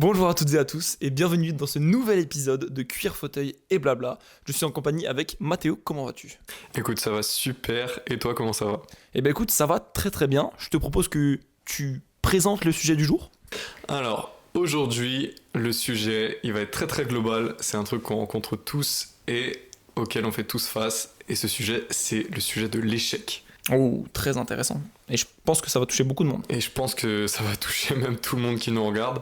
Bonjour à toutes et à tous et bienvenue dans ce nouvel épisode de Cuir, Fauteuil et Blabla. Je suis en compagnie avec Mathéo, comment vas-tu ? Écoute, ça va super, et toi comment ça va ? Eh ben écoute, ça va très très bien. Je te propose que tu présentes le sujet du jour. Alors, aujourd'hui, le sujet, il va être très très global, c'est un truc qu'on rencontre tous et auquel on fait tous face, et ce sujet, c'est le sujet de l'échec. Oh, très intéressant. Et je pense que ça va toucher beaucoup de monde. Et je pense que ça va toucher même tout le monde qui nous regarde.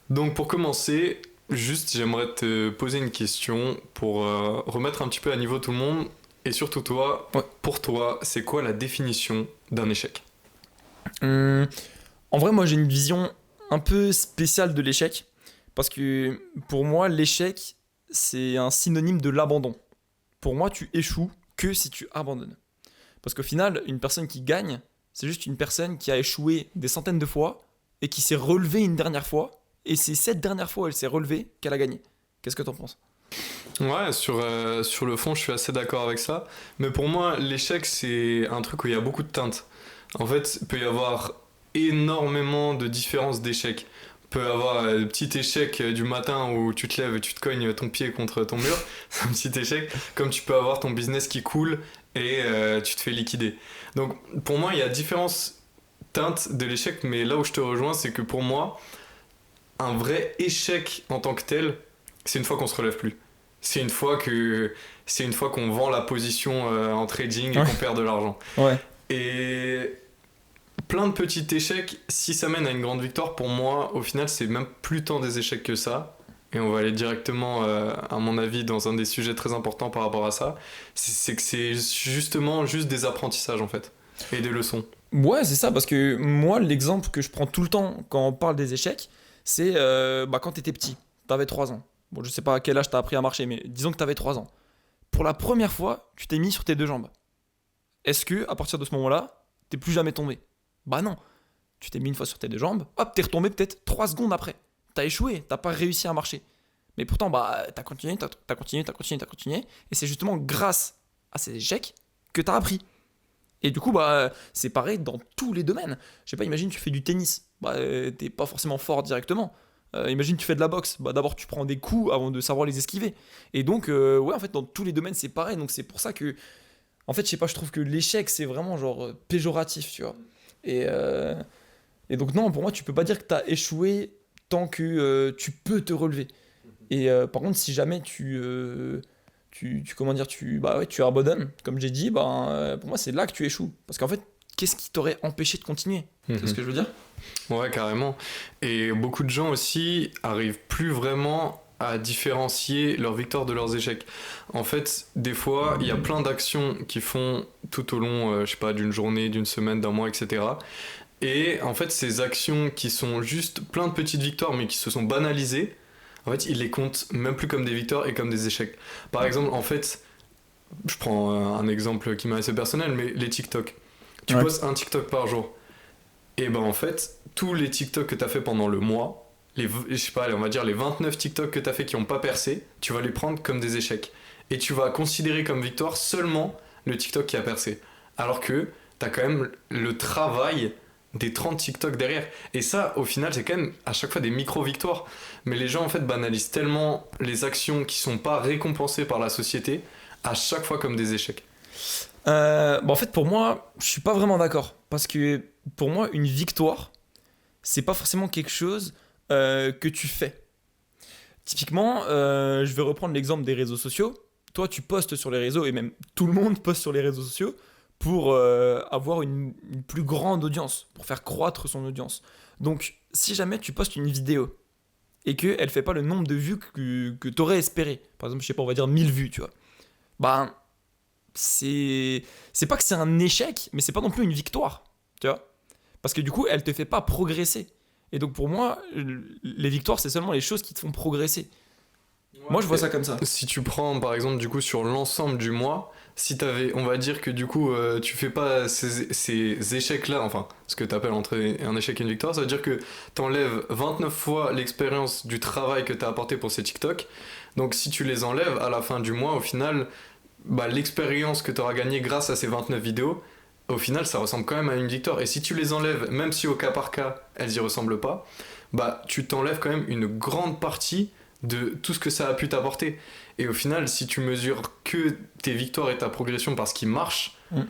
Donc pour commencer, juste j'aimerais te poser une question pour remettre un petit peu à niveau tout le monde, et surtout toi, Ouais. pour toi, c'est quoi la définition d'un échec ? En vrai, moi j'ai une vision un peu spéciale de l'échec. Parce que pour moi, l'échec, c'est un synonyme de l'abandon. Pour moi, tu échoues que si tu abandonnes. Parce qu'au final, une personne qui gagne, c'est juste une personne qui a échoué des centaines de fois et qui s'est relevée une dernière fois. Et c'est cette dernière fois où elle s'est relevée qu'elle a gagné. Qu'est-ce que t'en penses ? Ouais, sur le fond, je suis assez d'accord avec ça. Mais pour moi, l'échec, c'est un truc où il y a beaucoup de teintes. En fait, il peut y avoir énormément de différences d'échecs. Il peut y avoir le petit échec du matin où tu te lèves et tu te cognes ton pied contre ton mur. C'est un petit échec. Comme tu peux avoir ton business qui coule et tu te fais liquider. Donc, pour moi, il y a différentes teintes de l'échec. Mais là où je te rejoins, c'est que pour moi, un vrai échec en tant que tel, c'est une fois qu'on se relève plus. C'est une fois que c'est une fois qu'on vend la position en trading et Ouais. qu'on perd de l'argent. Ouais. Et plein de petits échecs, si ça mène à une grande victoire, pour moi, au final, c'est même plus tant des échecs que ça. Et on va aller directement, à mon avis, dans un des sujets très importants par rapport à ça. C'est que c'est justement juste des apprentissages, en fait. Et des leçons. Ouais, c'est ça, parce que moi, l'exemple que je prends tout le temps quand on parle des échecs, c'est quand t'étais petit, t'avais 3 ans. Bon, je sais pas à quel âge t'as appris à marcher, mais disons que t'avais 3 ans. Pour la première fois, tu t'es mis sur tes deux jambes. Est-ce que, à partir de ce moment-là, t'es plus jamais tombé ? Bah non. Tu t'es mis une fois sur tes deux jambes, hop, t'es retombé peut-être 3 secondes après. T'as échoué, t'as pas réussi à marcher. Mais pourtant, bah, t'as continué, t'as continué, t'as continué, t'as continué. Et c'est justement grâce à ces échecs que t'as appris. Et du coup, bah, c'est pareil dans tous les domaines. Je sais pas, imagine tu fais du tennis. Bah, t'es pas forcément fort directement. Imagine tu fais de la boxe. Bah, d'abord tu prends des coups avant de savoir les esquiver. Et donc, ouais, en fait, dans tous les domaines, c'est pareil. Donc, c'est pour ça que, en fait, je sais pas, je trouve que l'échec, c'est vraiment genre péjoratif, tu vois. Et, euh, et donc, non, pour moi, tu peux pas dire que t'as échoué tant que tu peux te relever. Et par contre, si jamais comment dire, bah ouais, tu abandonnes, comme j'ai dit, bah, pour moi, c'est là que tu échoues. Parce qu'en fait, qu'est-ce qui t'aurait empêché de continuer ? C'est ce que je veux dire ? Ouais, carrément. Et beaucoup de gens aussi arrivent plus vraiment à différencier leurs victoires de leurs échecs. En fait, des fois, il y a plein d'actions qu'ils font tout au long, je sais pas, d'une journée, d'une semaine, d'un mois, etc. Et en fait, ces actions qui sont juste plein de petites victoires, mais qui se sont banalisées, en fait, ils les comptent même plus comme des victoires et comme des échecs. Par exemple, en fait, je prends un exemple qui m'est assez personnel, mais les TikTok. Tu Ouais. postes un TikTok par jour. Et ben en fait, tous les TikTok que t'as fait pendant le mois, je sais pas, allez, on va dire les 29 TikTok que t'as fait qui ont pas percé, tu vas les prendre comme des échecs. Et tu vas considérer comme victoire seulement le TikTok qui a percé. Alors que t'as quand même le travail des 30 TikTok derrière. Et ça, au final, c'est quand même à chaque fois des micro-victoires. Mais les gens, en fait, banalisent tellement les actions qui sont pas récompensées par la société à chaque fois comme des échecs. Bah, en fait, pour moi, je suis pas vraiment d'accord. Parce que pour moi, une victoire, c'est pas forcément quelque chose que tu fais. Typiquement, je vais reprendre l'exemple des réseaux sociaux. Toi, tu postes sur les réseaux, et même tout le monde poste sur les réseaux sociaux pour avoir une plus grande audience, pour faire croître son audience. Donc, si jamais tu postes une vidéo et qu'elle ne fait pas le nombre de vues que tu aurais espéré, par exemple, je sais pas, on va dire 1000 vues, tu vois, bah, c'est pas que c'est un échec, mais c'est pas non plus une victoire, tu vois. Parce que du coup, elle te fait pas progresser. Et donc pour moi, les victoires, c'est seulement les choses qui te font progresser. Moi, je vois ça comme ça. Si tu prends par exemple du coup sur l'ensemble du mois, si t'avais, on va dire que du coup tu fais pas ces échecs-là, enfin ce que t'appelles entre un échec et une victoire, ça veut dire que t'enlèves 29 fois l'expérience du travail que t'as apporté pour ces TikTok. Donc si tu les enlèves à la fin du mois, au final, bah, l'expérience que t'auras gagnée grâce à ces 29 vidéos, au final ça ressemble quand même à une victoire. Et si tu les enlèves, même si au cas par cas elles y ressemblent pas, bah tu t'enlèves quand même une grande partie de tout ce que ça a pu t'apporter. Et au final, si tu mesures que tes victoires et ta progression par ce qui marche, Mm.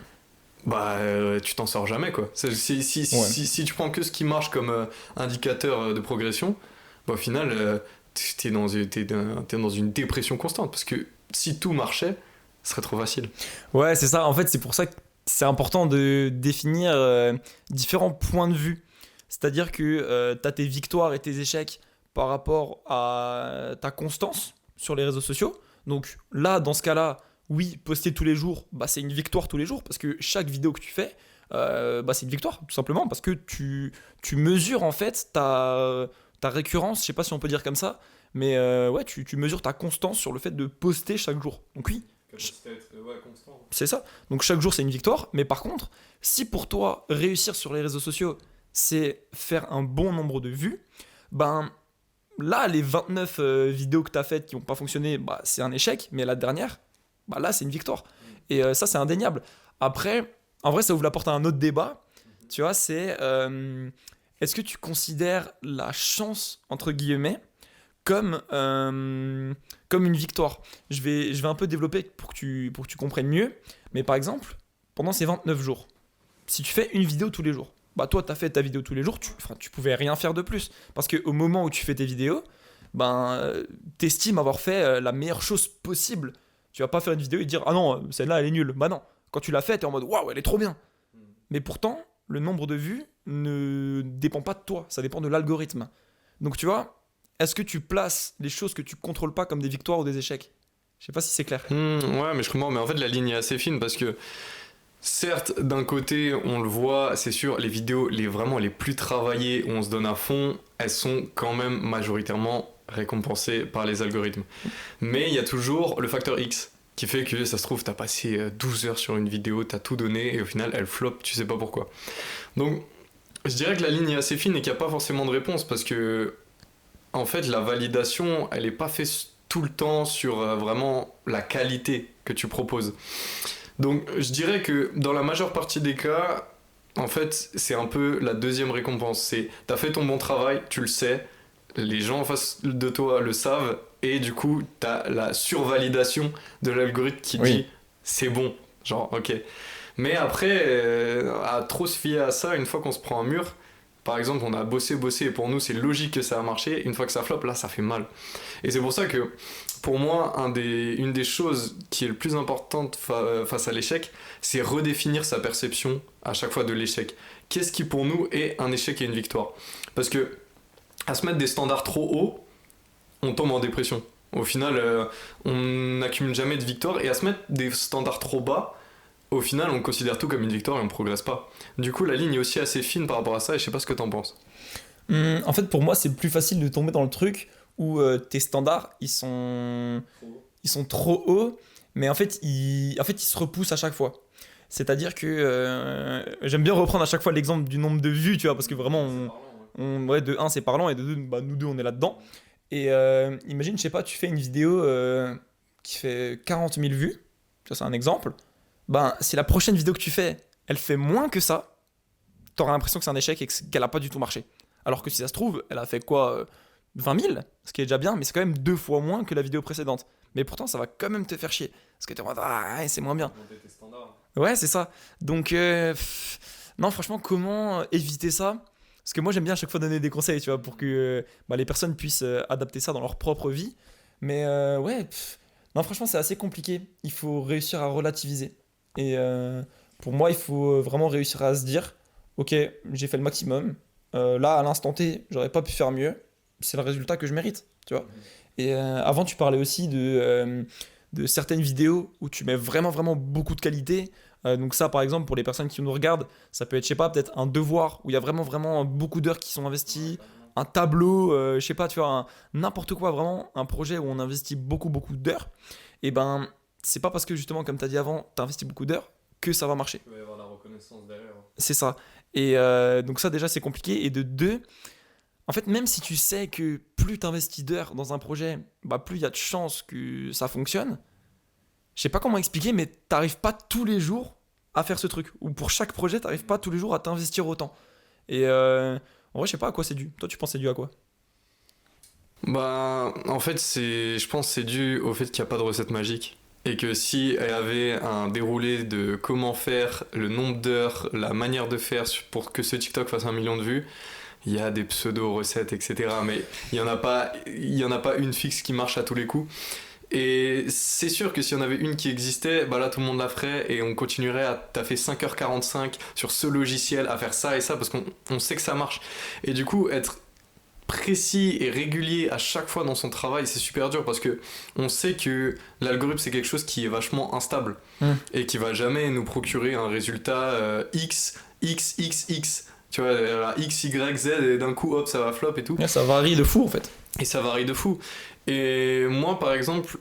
bah tu t'en sors jamais quoi. Ouais. Si tu prends que ce qui marche comme indicateur de progression, bah, au final t'es dans une dépression constante parce que si tout marchait, ce serait trop facile. Ouais, c'est ça. En fait, c'est pour ça que c'est important de définir différents points de vue. C'est-à-dire que tu as tes victoires et tes échecs par rapport à ta constance sur les réseaux sociaux. Donc là, dans ce cas-là, oui, poster tous les jours, bah, c'est une victoire tous les jours parce que chaque vidéo que tu fais, bah, c'est une victoire tout simplement parce que tu mesures en fait ta récurrence, je sais pas si on peut dire comme ça, mais ouais, tu mesures ta constance sur le fait de poster chaque jour. Donc oui, Capacité à être constant. c'est ça. Donc chaque jour, c'est une victoire. Mais par contre, si pour toi, réussir sur les réseaux sociaux, c'est faire un bon nombre de vues, ben là, les 29 vidéos que tu as faites qui n'ont pas fonctionné, bah, c'est un échec. Mais la dernière, bah, là, c'est une victoire. Et ça, c'est indéniable. Après, en vrai, ça ouvre la porte à un autre débat. Tu vois, c'est est-ce que tu considères la chance, entre guillemets, comme une victoire. Je vais un peu développer pour que tu comprennes mieux. Mais par exemple, pendant ces 29 jours, si tu fais une vidéo tous les jours, bah toi, tu as fait ta vidéo tous les jours, tu pouvais rien faire de plus. Parce qu'au moment où tu fais tes vidéos, ben, t'estimes avoir fait la meilleure chose possible. Tu vas pas faire une vidéo et dire ah non, celle-là, elle est nulle. Bah non. Quand tu l'as faite, t'es en mode waouh, elle est trop bien. Mais pourtant, le nombre de vues ne dépend pas de toi, ça dépend de l'algorithme. Donc tu vois, est-ce que tu places les choses que tu contrôles pas comme des victoires ou des échecs? Je sais pas si c'est clair. Ouais, mais je comprends. Mais en fait, la ligne est assez fine parce que, certes, d'un côté, on le voit, c'est sûr, les vidéos, vraiment les plus travaillées, où on se donne à fond, elles sont quand même majoritairement récompensées par les algorithmes. Mais il y a toujours le facteur X qui fait que ça se trouve, t'as passé 12 heures sur une vidéo, t'as tout donné et au final, elle flop, tu sais pas pourquoi. Donc, je dirais que la ligne est assez fine et qu'il n'y a pas forcément de réponse parce que en fait, la validation, elle n'est pas faite tout le temps sur vraiment la qualité que tu proposes. Donc, je dirais que dans la majeure partie des cas, en fait, c'est un peu la deuxième récompense. C'est, t'as fait ton bon travail, tu le sais, les gens en face de toi le savent, et du coup, t'as la survalidation de l'algorithme qui Oui. dit c'est bon. Genre, ok. Mais après, à trop se fier à ça, une fois qu'on se prend un mur, par exemple, on a bossé, et pour nous, c'est logique que ça a marché. Une fois que ça floppe, là, ça fait mal. Et c'est pour ça que, pour moi, une des choses qui est le plus importante face à l'échec, c'est redéfinir sa perception à chaque fois de l'échec. Qu'est-ce qui, pour nous, est un échec et une victoire? Parce que, à se mettre des standards trop hauts, on tombe en dépression. Au final, on n'accumule jamais de victoires. Et à se mettre des standards trop bas, au final, on considère tout comme une victoire et on progresse pas. Du coup, la ligne est aussi assez fine par rapport à ça et je sais pas ce que t'en penses. En fait, pour moi, c'est plus facile de tomber dans le truc où tes standards, ils sont trop hauts, mais en fait, ils se repoussent à chaque fois. C'est-à-dire que j'aime bien reprendre à chaque fois l'exemple du nombre de vues, tu vois, parce que vraiment, ouais, de un c'est parlant, et de 2, bah, nous deux, on est là-dedans. Et imagine, je sais pas, tu fais une vidéo qui fait 40 000 vues, ça c'est un exemple. Ben, si la prochaine vidéo que tu fais, elle fait moins que ça, t'auras l'impression que c'est un échec et qu'elle a pas du tout marché. Alors que si ça se trouve, elle a fait quoi 20 000, ce qui est déjà bien, mais c'est quand même 2 fois moins que la vidéo précédente. Mais pourtant, ça va quand même te faire chier. Parce que t'es en mode, ah, ouais, c'est moins bien. Ouais, c'est ça. Donc, non, franchement, comment éviter ça? Parce que moi, j'aime bien à chaque fois donner des conseils, tu vois, pour que bah, les personnes puissent adapter ça dans leur propre vie. Mais ouais, non, franchement, c'est assez compliqué. Il faut réussir à relativiser. Et pour moi, il faut vraiment réussir à se dire, ok, j'ai fait le maximum. Là, à l'instant T, j'aurais pas pu faire mieux. C'est le résultat que je mérite, tu vois. Et avant, tu parlais aussi de certaines vidéos où tu mets vraiment, vraiment beaucoup de qualité. Donc ça, par exemple, pour les personnes qui nous regardent, ça peut être, je sais pas, peut-être un devoir où il y a vraiment, vraiment beaucoup d'heures qui sont investies, un tableau, je sais pas, tu vois, n'importe quoi, vraiment, un projet où on investit beaucoup, beaucoup d'heures. Et ben, c'est pas parce que justement, comme tu as dit avant, tu as investi beaucoup d'heures que ça va marcher. Il va y avoir la reconnaissance derrière. C'est ça. Et donc ça, déjà, c'est compliqué. Et de deux, en fait, même si tu sais que plus tu investis d'heures dans un projet, bah, plus il y a de chances que ça fonctionne. Je sais pas comment expliquer, mais t'arrives pas tous les jours à faire ce truc. Ou pour chaque projet, t'arrives pas tous les jours à t'investir autant. Et En vrai, je sais pas à quoi c'est dû. Toi, tu penses que c'est dû à quoi? Bah, en fait, je pense que c'est dû au fait qu'il n'y a pas de recette magique. Et que si elle avait un déroulé de comment faire, le nombre d'heures, la manière de faire pour que ce TikTok fasse 1 million de vues, il y a des pseudo-recettes, etc. Mais il y en a pas une fixe qui marche à tous les coups. Et c'est sûr que si on avait une qui existait, bah là tout le monde la ferait et on continuerait à taffer 5h45 sur ce logiciel, à faire ça et ça parce qu'on sait que ça marche. Et du coup, être précis et régulier à chaque fois dans son travail, c'est super dur parce que on sait que l'algorithme c'est quelque chose qui est vachement instable et qui va jamais nous procurer un résultat X. Tu vois, X, Y, Z et d'un coup hop ça va flop et tout. Ouais, ça varie de fou en fait. Et ça varie de fou. Et moi par exemple,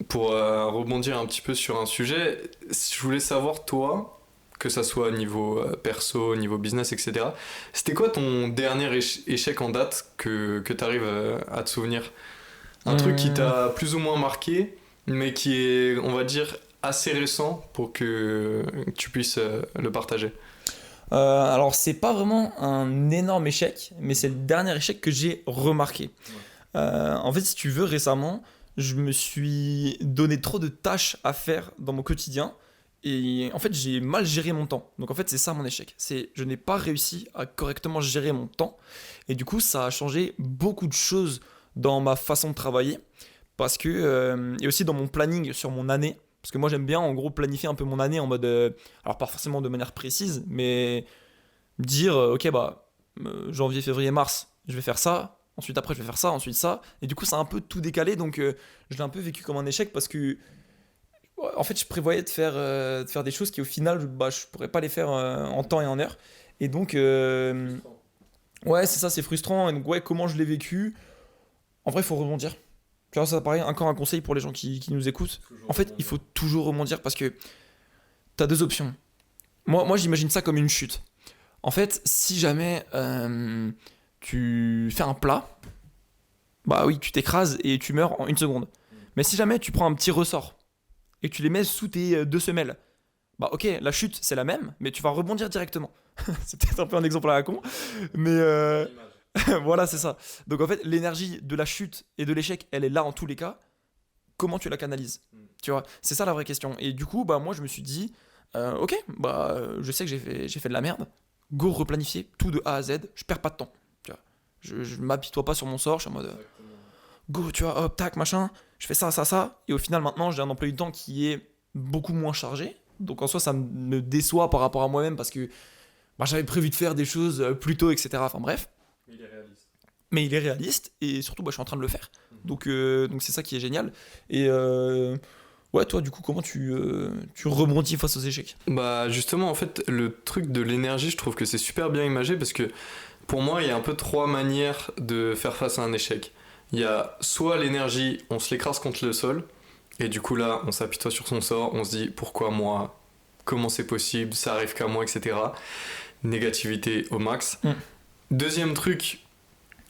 pour rebondir un petit peu sur un sujet, je voulais savoir toi, que ça soit niveau perso, niveau business, etc. C'était quoi ton dernier échec en date que tu arrives à te souvenir? Un truc qui t'a plus ou moins marqué, mais qui est, on va dire, assez récent pour que tu puisses le partager. Alors, c'est pas vraiment un énorme échec, mais c'est le dernier échec que j'ai remarqué. En fait, si tu veux, récemment, je me suis donné trop de tâches à faire dans mon quotidien. Et en fait, j'ai mal géré mon temps. Donc en fait, c'est ça mon échec. C'est je n'ai pas réussi à correctement gérer mon temps. Et du coup, ça a changé beaucoup de choses dans ma façon de travailler. Parce que, et aussi dans mon planning sur mon année. Parce que moi, j'aime bien, en gros, planifier un peu mon année en mode. Alors, pas forcément de manière précise, mais dire, ok, bah, janvier, février, mars, je vais faire ça. Ensuite, après, je vais faire ça. Ensuite, ça. Et du coup, ça a un peu tout décalé. Donc, je l'ai un peu vécu comme un échec parce que ouais, en fait, je prévoyais de faire des choses qui, au final, je pourrais pas les faire en temps et en heure. Et donc, ouais, c'est ça, c'est frustrant. Et donc, ouais, comment je l'ai vécu? En vrai, il faut rebondir. Tu vois, ça paraît encore un conseil pour les gens qui nous écoutent. En fait, il faut toujours rebondir parce que t'as deux options. Moi, j'imagine ça comme une chute. En fait, si jamais tu fais un plat, bah oui, tu t'écrases et tu meurs en une seconde. Mais si jamais tu prends un petit ressort et que tu les mets sous tes deux semelles, bah ok, la chute c'est la même, mais tu vas rebondir directement. C'est peut-être un peu un exemple à la con, mais voilà, c'est ça. Donc en fait, l'énergie de la chute et de l'échec, elle est là en tous les cas. Comment tu la canalises? Tu vois, c'est ça la vraie question. Et du coup, bah moi je me suis dit, ok, bah je sais que j'ai fait de la merde. Go replanifier tout de A à Z, je perds pas de temps. Tu vois, je m'apitoie pas sur mon sort, je suis en mode go, tu vois, hop, tac, machin, je fais ça, ça, ça, et au final, maintenant, j'ai un emploi du temps qui est beaucoup moins chargé. Donc en soi, ça me déçoit par rapport à moi-même parce que bah, j'avais prévu de faire des choses plus tôt, etc. Enfin bref. Mais il est réaliste et surtout, bah, je suis en train de le faire. Donc c'est ça qui est génial. Et ouais, toi, du coup, comment tu rebondis face aux échecs? Bah justement, en fait, le truc de l'énergie, je trouve que c'est super bien imagé parce que pour moi, il y a un peu trois manières de faire face à un échec. Il y a soit l'énergie, on se l'écrase contre le sol, et du coup là, on s'apitoie sur son sort, on se dit pourquoi moi, comment c'est possible, ça arrive qu'à moi, etc. Négativité au max. Deuxième truc,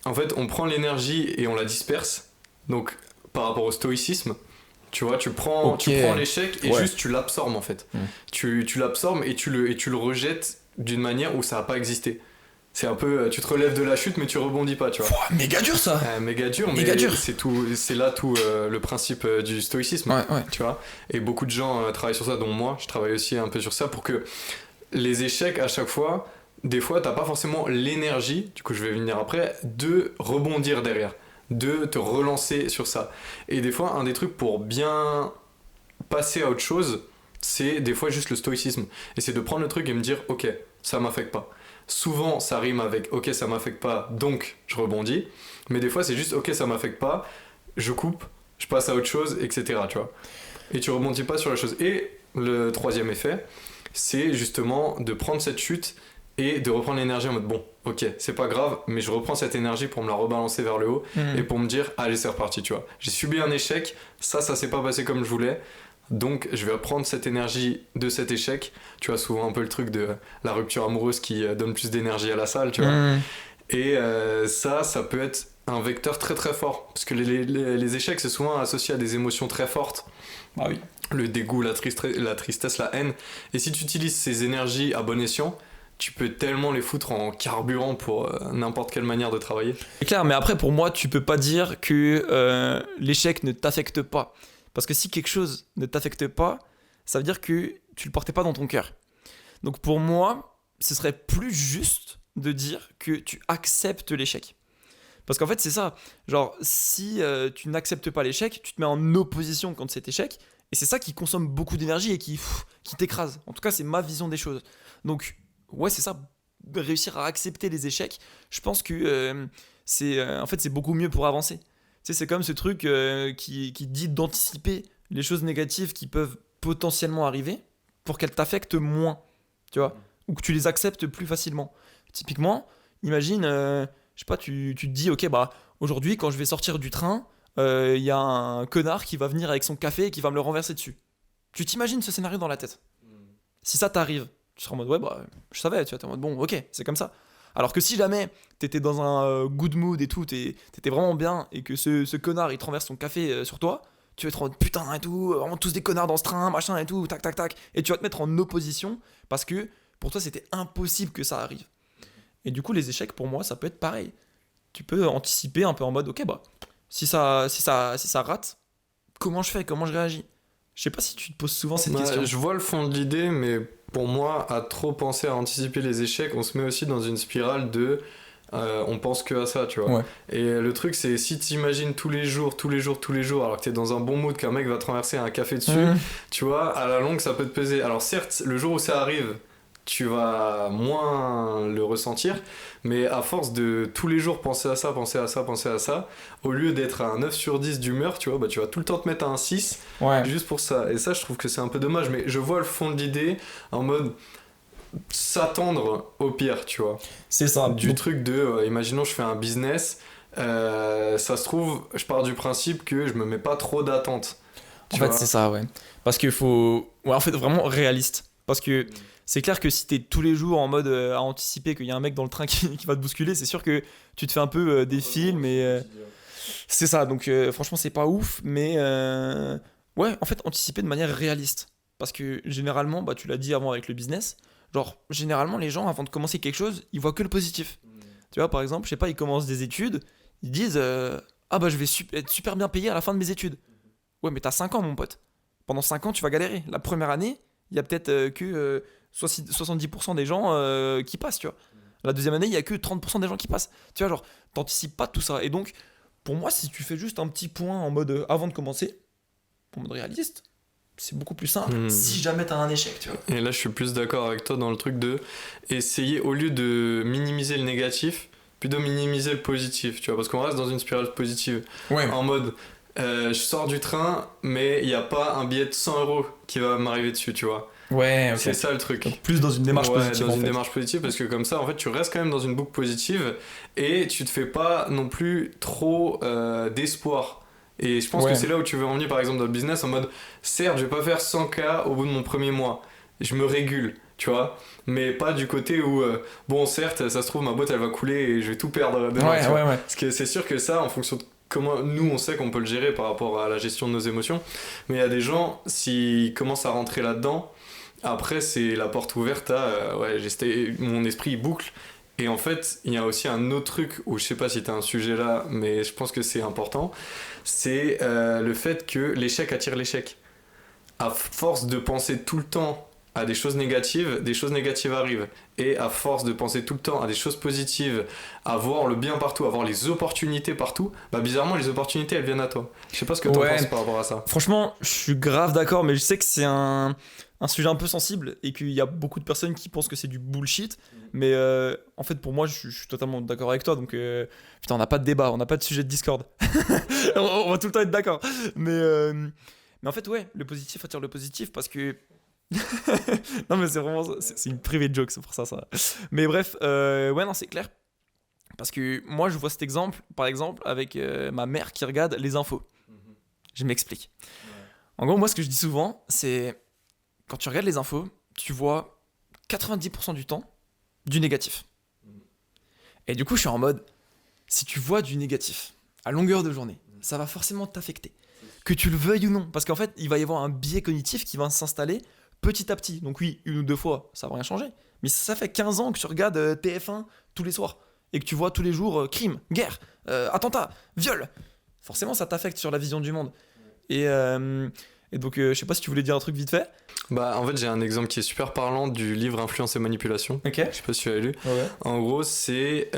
en fait, on prend l'énergie et on la disperse. Donc, par rapport au stoïcisme, tu vois, tu prends, Ok. tu prends l'échec et Ouais. juste tu l'absorbes en fait. Tu l'absorbes et tu le rejettes d'une manière où ça n'a pas existé. C'est un peu, tu te relèves de la chute mais tu rebondis pas, tu vois. Pouah, méga dur ça. Méga dur, mais Méga dur. c'est là tout le principe du stoïcisme, Ouais, ouais. tu vois. Et beaucoup de gens travaillent sur ça, dont moi, je travaille aussi un peu sur ça pour que les échecs à chaque fois, des fois, t'as pas forcément l'énergie, du coup je vais venir après, de rebondir derrière, de te relancer sur ça. Et des fois, un des trucs pour bien passer à autre chose, c'est des fois juste le stoïcisme. Et c'est de prendre le truc et me dire, ok, ça m'affecte pas. Souvent, ça rime avec, ok, ça m'affecte pas, donc je rebondis. Mais des fois, c'est juste, ok, ça m'affecte pas, je coupe, je passe à autre chose, etc. Tu vois. Et tu rebondis pas sur la chose. Et le troisième effet, c'est justement de prendre cette chute et de reprendre l'énergie en mode bon, ok, c'est pas grave, mais je reprends cette énergie pour me la rebalancer vers le haut et pour me dire, allez, c'est reparti, tu vois. J'ai subi un échec, ça s'est pas passé comme je voulais, donc je vais reprendre cette énergie de cet échec. Tu vois, souvent un peu le truc de la rupture amoureuse qui donne plus d'énergie à la salle, tu vois. Et ça peut être un vecteur très très fort, parce que les échecs, c'est souvent associé à des émotions très fortes. Ah oui. Le dégoût, la tristesse, la haine. Et si tu utilises ces énergies à bon escient, tu peux tellement les foutre en carburant pour n'importe quelle manière de travailler. C'est clair, mais après, pour moi, tu peux pas dire que l'échec ne t'affecte pas. Parce que si quelque chose ne t'affecte pas, ça veut dire que tu le portais pas dans ton cœur. Donc pour moi, ce serait plus juste de dire que tu acceptes l'échec. Parce qu'en fait, c'est ça. Genre, si tu n'acceptes pas l'échec, tu te mets en opposition contre cet échec. Et c'est ça qui consomme beaucoup d'énergie et qui t'écrase. En tout cas, c'est ma vision des choses. Donc, ouais, c'est ça. Réussir à accepter les échecs, je pense que en fait, c'est beaucoup mieux pour avancer. Tu sais, c'est comme ce truc qui dit d'anticiper les choses négatives qui peuvent potentiellement arriver pour qu'elles t'affectent moins, tu vois, ou que tu les acceptes plus facilement. Typiquement, imagine, je sais pas, tu te dis, ok, bah aujourd'hui, quand je vais sortir du train, il y a un connard qui va venir avec son café et qui va me le renverser dessus. Tu t'imagines ce scénario dans la tête. Si ça t'arrive, tu seras en mode, ouais, bah, je savais, tu vois, t'es en mode, bon, ok, c'est comme ça. Alors que si jamais t'étais dans un good mood et tout, t'étais vraiment bien et que ce connard il te renverse son café sur toi, tu vas être en mode putain et tout, vraiment tous des connards dans ce train, machin et tout, tac tac tac. Et tu vas te mettre en opposition parce que pour toi c'était impossible que ça arrive. Et du coup, les échecs pour moi ça peut être pareil. Tu peux anticiper un peu en mode, ok, bah, si ça rate, comment je fais, comment je réagis. Je sais pas si tu te poses souvent cette question. Je vois le fond de l'idée, mais pour moi, à trop penser à anticiper les échecs, on se met aussi dans une spirale de on pense que à ça, tu vois. Ouais. Et le truc, c'est si tu imagines tous les jours, alors que t'es dans un bon mood, qu'un mec va te renverser un café dessus, tu vois, à la longue, ça peut te peser. Alors certes, le jour où ça arrive, tu vas moins le ressentir, mais à force de tous les jours penser à ça, au lieu d'être à un 9 sur 10 d'humeur, tu vois, bah, tu vas tout le temps te mettre à un 6 juste pour ça. Et ça, je trouve que c'est un peu dommage, mais je vois le fond de l'idée en mode s'attendre au pire, tu vois. C'est ça. Du truc de, imaginons, je fais un business, ça se trouve, je pars du principe que je me mets pas trop d'attentes. En fait, c'est ça, ouais. Parce qu'il faut. Ouais, en fait, vraiment réaliste. Parce que c'est clair que si t'es tous les jours en mode à anticiper qu'il y a un mec dans le train qui va te bousculer, c'est sûr que tu te fais un peu des films et. C'est ça, donc franchement, c'est pas ouf, mais. Ouais, en fait, anticiper de manière réaliste. Parce que généralement, bah, tu l'as dit avant avec le business, genre, généralement, les gens, avant de commencer quelque chose, ils voient que le positif. Tu vois, par exemple, je sais pas, ils commencent des études, ils disent ah bah je vais être super bien payé à la fin de mes études. Ouais, mais t'as 5 ans, mon pote. Pendant 5 ans, tu vas galérer. La première année, il y a peut-être que 70% des gens qui passent, tu vois. La deuxième année, il y a que 30% des gens qui passent. Tu vois, genre, t'anticipes pas tout ça. Et donc, pour moi, si tu fais juste un petit point en mode avant de commencer, en mode réaliste, c'est beaucoup plus simple si jamais t'as un échec, tu vois. Et là, je suis plus d'accord avec toi dans le truc de essayer, au lieu de minimiser le négatif, plutôt minimiser le positif, tu vois, parce qu'on reste dans une spirale positive. Ouais. En mode, je sors du train, mais il n'y a pas un billet de 100€ qui va m'arriver dessus, tu vois. Ouais, ok. C'est ça le truc. Donc, plus dans une démarche positive. Dans une démarche positive, parce que comme ça, en fait, tu restes quand même dans une boucle positive et tu te fais pas non plus trop d'espoir. Et je pense que c'est là où tu veux en venir, par exemple, dans le business, en mode, certes, je vais pas faire 100K au bout de mon premier mois. Je me régule, tu vois, mais pas du côté où, bon, certes, ça se trouve, ma boîte, elle va couler et je vais tout perdre demain, tu vois. Parce que c'est sûr que ça, en fonction de comment nous, on sait qu'on peut le gérer par rapport à la gestion de nos émotions, mais il y a des gens, s'ils commencent à rentrer là-dedans, après, c'est la porte ouverte à, mon esprit, il boucle. Et en fait, il y a aussi un autre truc où je sais pas si t'as un sujet là, mais je pense que c'est important, c'est le fait que l'échec attire l'échec. À force de penser tout le temps à des choses négatives arrivent. Et à force de penser tout le temps à des choses positives, à voir le bien partout, à voir les opportunités partout, bah bizarrement les opportunités elles viennent à toi. Je sais pas ce que t'en penses par rapport à ça. Franchement, je suis grave d'accord, mais je sais que c'est un sujet un peu sensible et qu'il y a beaucoup de personnes qui pensent que c'est du bullshit. Mais en fait, pour moi, je suis totalement d'accord avec toi. Donc, putain, on n'a pas de débat, on n'a pas de sujet de Discord. on va tout le temps être d'accord. Mais en fait, ouais, le positif attire le positif parce que. Non, mais c'est vraiment. C'est une private joke, c'est pour ça. Mais bref, ouais, non, c'est clair. Parce que moi, je vois cet exemple, par exemple, avec ma mère qui regarde les infos. Je m'explique. En gros, moi, ce que je dis souvent, c'est. Quand tu regardes les infos, tu vois 90% du temps du négatif. Et du coup, je suis en mode, si tu vois du négatif à longueur de journée, ça va forcément t'affecter. Que tu le veuilles ou non. Parce qu'en fait, il va y avoir un biais cognitif qui va s'installer petit à petit. Donc oui, 1 ou 2 fois, ça va rien changer. Mais ça fait 15 ans que tu regardes TF1 tous les soirs et que tu vois tous les jours crime, guerre, attentat, viol. Forcément, ça t'affecte sur la vision du monde. Et donc, je sais pas si tu voulais dire un truc vite fait. Bah, en fait, j'ai un exemple qui est super parlant du livre Influence et Manipulation. Ok. Je sais pas si tu l'as lu. Ouais. En gros, c'est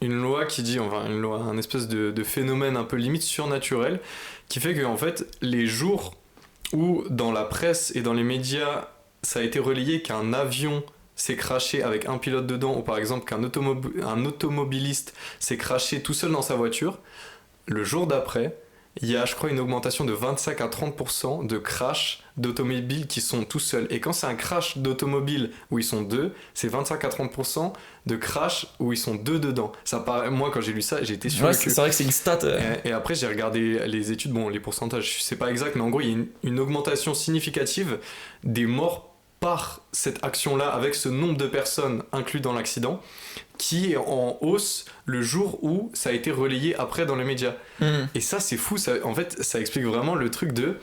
une loi qui dit, enfin, une loi, un espèce de phénomène un peu limite surnaturel qui fait que, en fait, les jours où dans la presse et dans les médias, ça a été relayé qu'un avion s'est crashé avec un pilote dedans, ou par exemple qu'un un automobiliste s'est crashé tout seul dans sa voiture, le jour d'après, il y a, je crois, une augmentation de 25 à 30% de crash d'automobiles qui sont tout seuls. Et quand c'est un crash d'automobile où ils sont deux, c'est 25 à 30% de crash où ils sont deux dedans. Ça paraît, moi, quand j'ai lu ça, j'ai été sûr Ouais, c'est vrai que c'est une stat. Et après, j'ai regardé les études, bon, les pourcentages, je sais pas exact, mais en gros, il y a une augmentation significative des morts par cette action-là, avec ce nombre de personnes inclus dans l'accident, qui est en hausse le jour où ça a été relayé après dans les médias. Et ça, c'est fou. Ça, en fait, ça explique vraiment le truc de...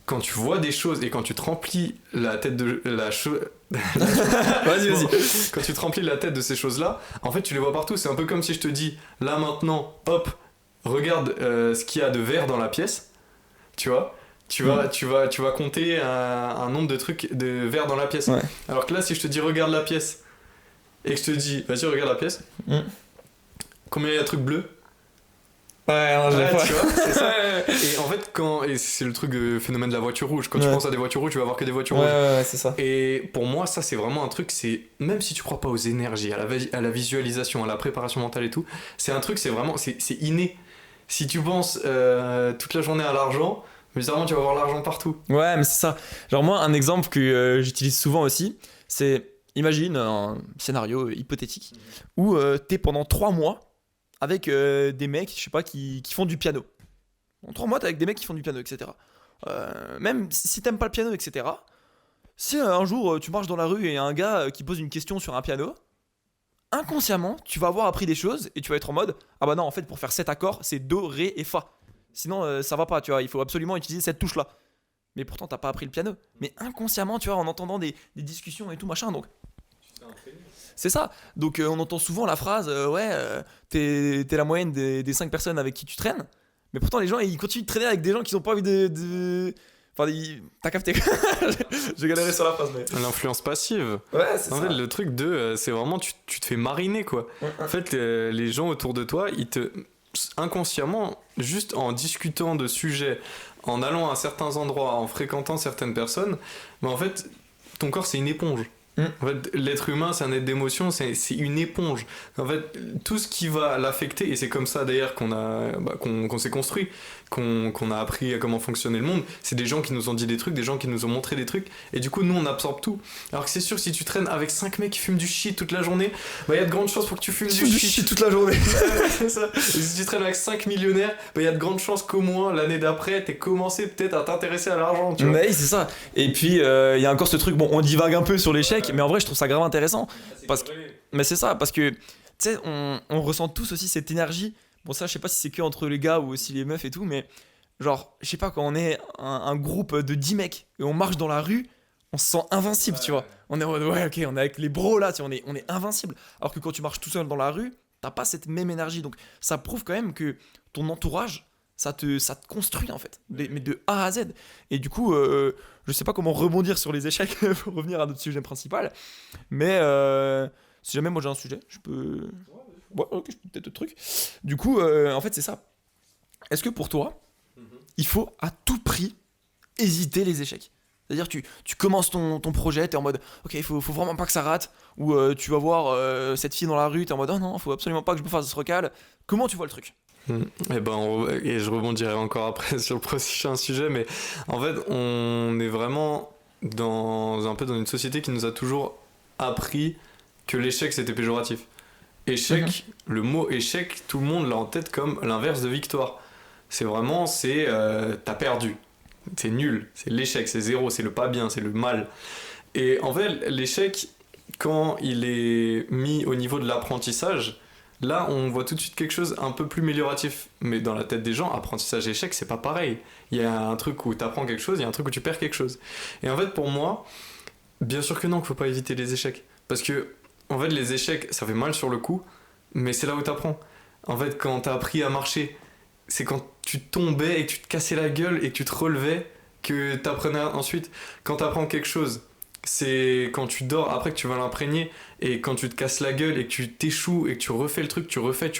Quand tu vois des choses et quand tu te remplis la tête de... Vas-y. Quand tu te remplis la tête de ces choses-là, en fait, tu les vois partout. C'est un peu comme si je te dis, là maintenant, hop, regarde ce qu'il y a de vert dans la pièce, tu vois. Tu vas compter un nombre de trucs de verre dans la pièce. Ouais. Alors que là, si je te dis regarde la pièce et que je te dis vas-y regarde la pièce, combien il y a de trucs bleus? Ouais, non, tu vois, c'est ça. Et en fait, et c'est le truc phénomène de la voiture rouge. Quand tu penses à des voitures rouges, tu vas voir que des voitures rouges. Ouais, c'est ça. Et pour moi, ça, c'est vraiment un truc, c'est même si tu crois pas aux énergies, à la visualisation, à la préparation mentale et tout, c'est un truc, c'est vraiment, c'est inné. Si tu penses toute la journée à l'argent, bizarrement, tu vas voir l'argent partout. Ouais, mais c'est ça. Genre moi, un exemple que j'utilise souvent aussi, c'est, imagine un scénario hypothétique où t'es pendant 3 mois avec des mecs, je sais pas, qui font du piano. En 3 mois, t'es avec des mecs qui font du piano, etc. Même si t'aimes pas le piano, etc. Si un jour tu marches dans la rue et y a un gars qui pose une question sur un piano, inconsciemment, tu vas avoir appris des choses et tu vas être en mode ah bah non, en fait, pour faire cet accord, c'est Do, Ré et Fa. Sinon, ça va pas, tu vois. Il faut absolument utiliser cette touche-là. Mais pourtant, t'as pas appris le piano. Mais inconsciemment, tu vois, en entendant des discussions et tout machin, donc. C'est ça. Donc, on entend souvent la phrase t'es la moyenne des 5 personnes avec qui tu traînes. Mais pourtant, les gens, ils continuent de traîner avec des gens qui ont pas envie de... Enfin, t'as capté. J'ai galéré sur la phrase, mais. L'influence passive. Ouais, c'est en ça. fait, le truc c'est vraiment, tu te fais mariner, quoi. En fait, les gens autour de toi, ils te. Inconsciemment, juste en discutant de sujets, en allant à certains endroits, en fréquentant certaines personnes, mais en fait, ton corps, c'est une éponge. En fait, l'être humain, c'est un être d'émotion, c'est une éponge. En fait, tout ce qui va l'affecter, et c'est comme ça d'ailleurs qu'on s'est construit, qu'on a appris à comment fonctionnait le monde, c'est des gens qui nous ont dit des trucs, des gens qui nous ont montré des trucs, et du coup, nous, on absorbe tout. Alors que c'est sûr, si tu traînes avec 5 mecs qui fument du shit toute la journée, bah, il y a de grandes chances pour que tu fumes du shit toute la journée. C'est ça. Et si tu traînes avec 5 millionnaires, bah, il y a de grandes chances qu'au moins, l'année d'après, t'aies commencé peut-être à t'intéresser à l'argent, tu vois. Mais c'est ça. Et puis, il y a encore ce truc, bon, on divague un peu sur l'échec, mais en vrai, je trouve ça grave intéressant. Mais c'est ça, parce que, tu sais, on ressent tous aussi cette énergie. Bon, ça, je sais pas si c'est que entre les gars ou aussi les meufs et tout, mais genre, je sais pas, quand on est un groupe de 10 mecs et on marche dans la rue, on se sent invincible, tu vois. On est en mode, ouais, ok, on est avec les bros là, tu vois, on est invincible. Alors que quand tu marches tout seul dans la rue, t'as pas cette même énergie. Donc, ça prouve quand même que ton entourage, ça te construit en fait, mais de A à Z. Et du coup, je sais pas comment rebondir sur les échecs pour revenir à notre sujet principal, mais si jamais moi j'ai un sujet, je peux. Ouais, ok, je peux peut-être d'autres trucs. Du coup, en fait, c'est ça. Est-ce que pour toi, il faut à tout prix hésiter les échecs? C'est-à-dire tu commences ton projet, t'es en mode ok, il faut vraiment pas que ça rate, ou tu vas voir cette fille dans la rue, t'es en mode oh non, faut absolument pas que je me fasse ce recal. Comment tu vois le truc? Et je rebondirai encore après sur le prochain sujet, mais en fait, on est vraiment un peu dans une société qui nous a toujours appris que l'échec c'était péjoratif. Échec, le mot échec, tout le monde l'a en tête comme l'inverse de victoire. C'est vraiment, t'as perdu, c'est nul, c'est l'échec, c'est zéro, c'est le pas bien, c'est le mal. Et en fait, l'échec, quand il est mis au niveau de l'apprentissage, là, on voit tout de suite quelque chose un peu plus amélioratif. Mais dans la tête des gens, apprentissage et échec, c'est pas pareil. Il y a un truc où tu apprends quelque chose, il y a un truc où tu perds quelque chose. Et en fait, pour moi, Bien sûr que non, qu'il faut pas éviter les échecs. Parce que, en fait, les échecs, ça fait mal sur le coup, mais c'est là où t'apprends. En fait, quand t'as appris à marcher, c'est quand tu tombais et que tu te cassais la gueule et que tu te relevais que t'apprenais ensuite. Quand t'apprends quelque chose, c'est quand tu dors, après que tu vas l'imprégner, et quand tu te casses la gueule et que tu t'échoues et que tu refais le truc, tu refais.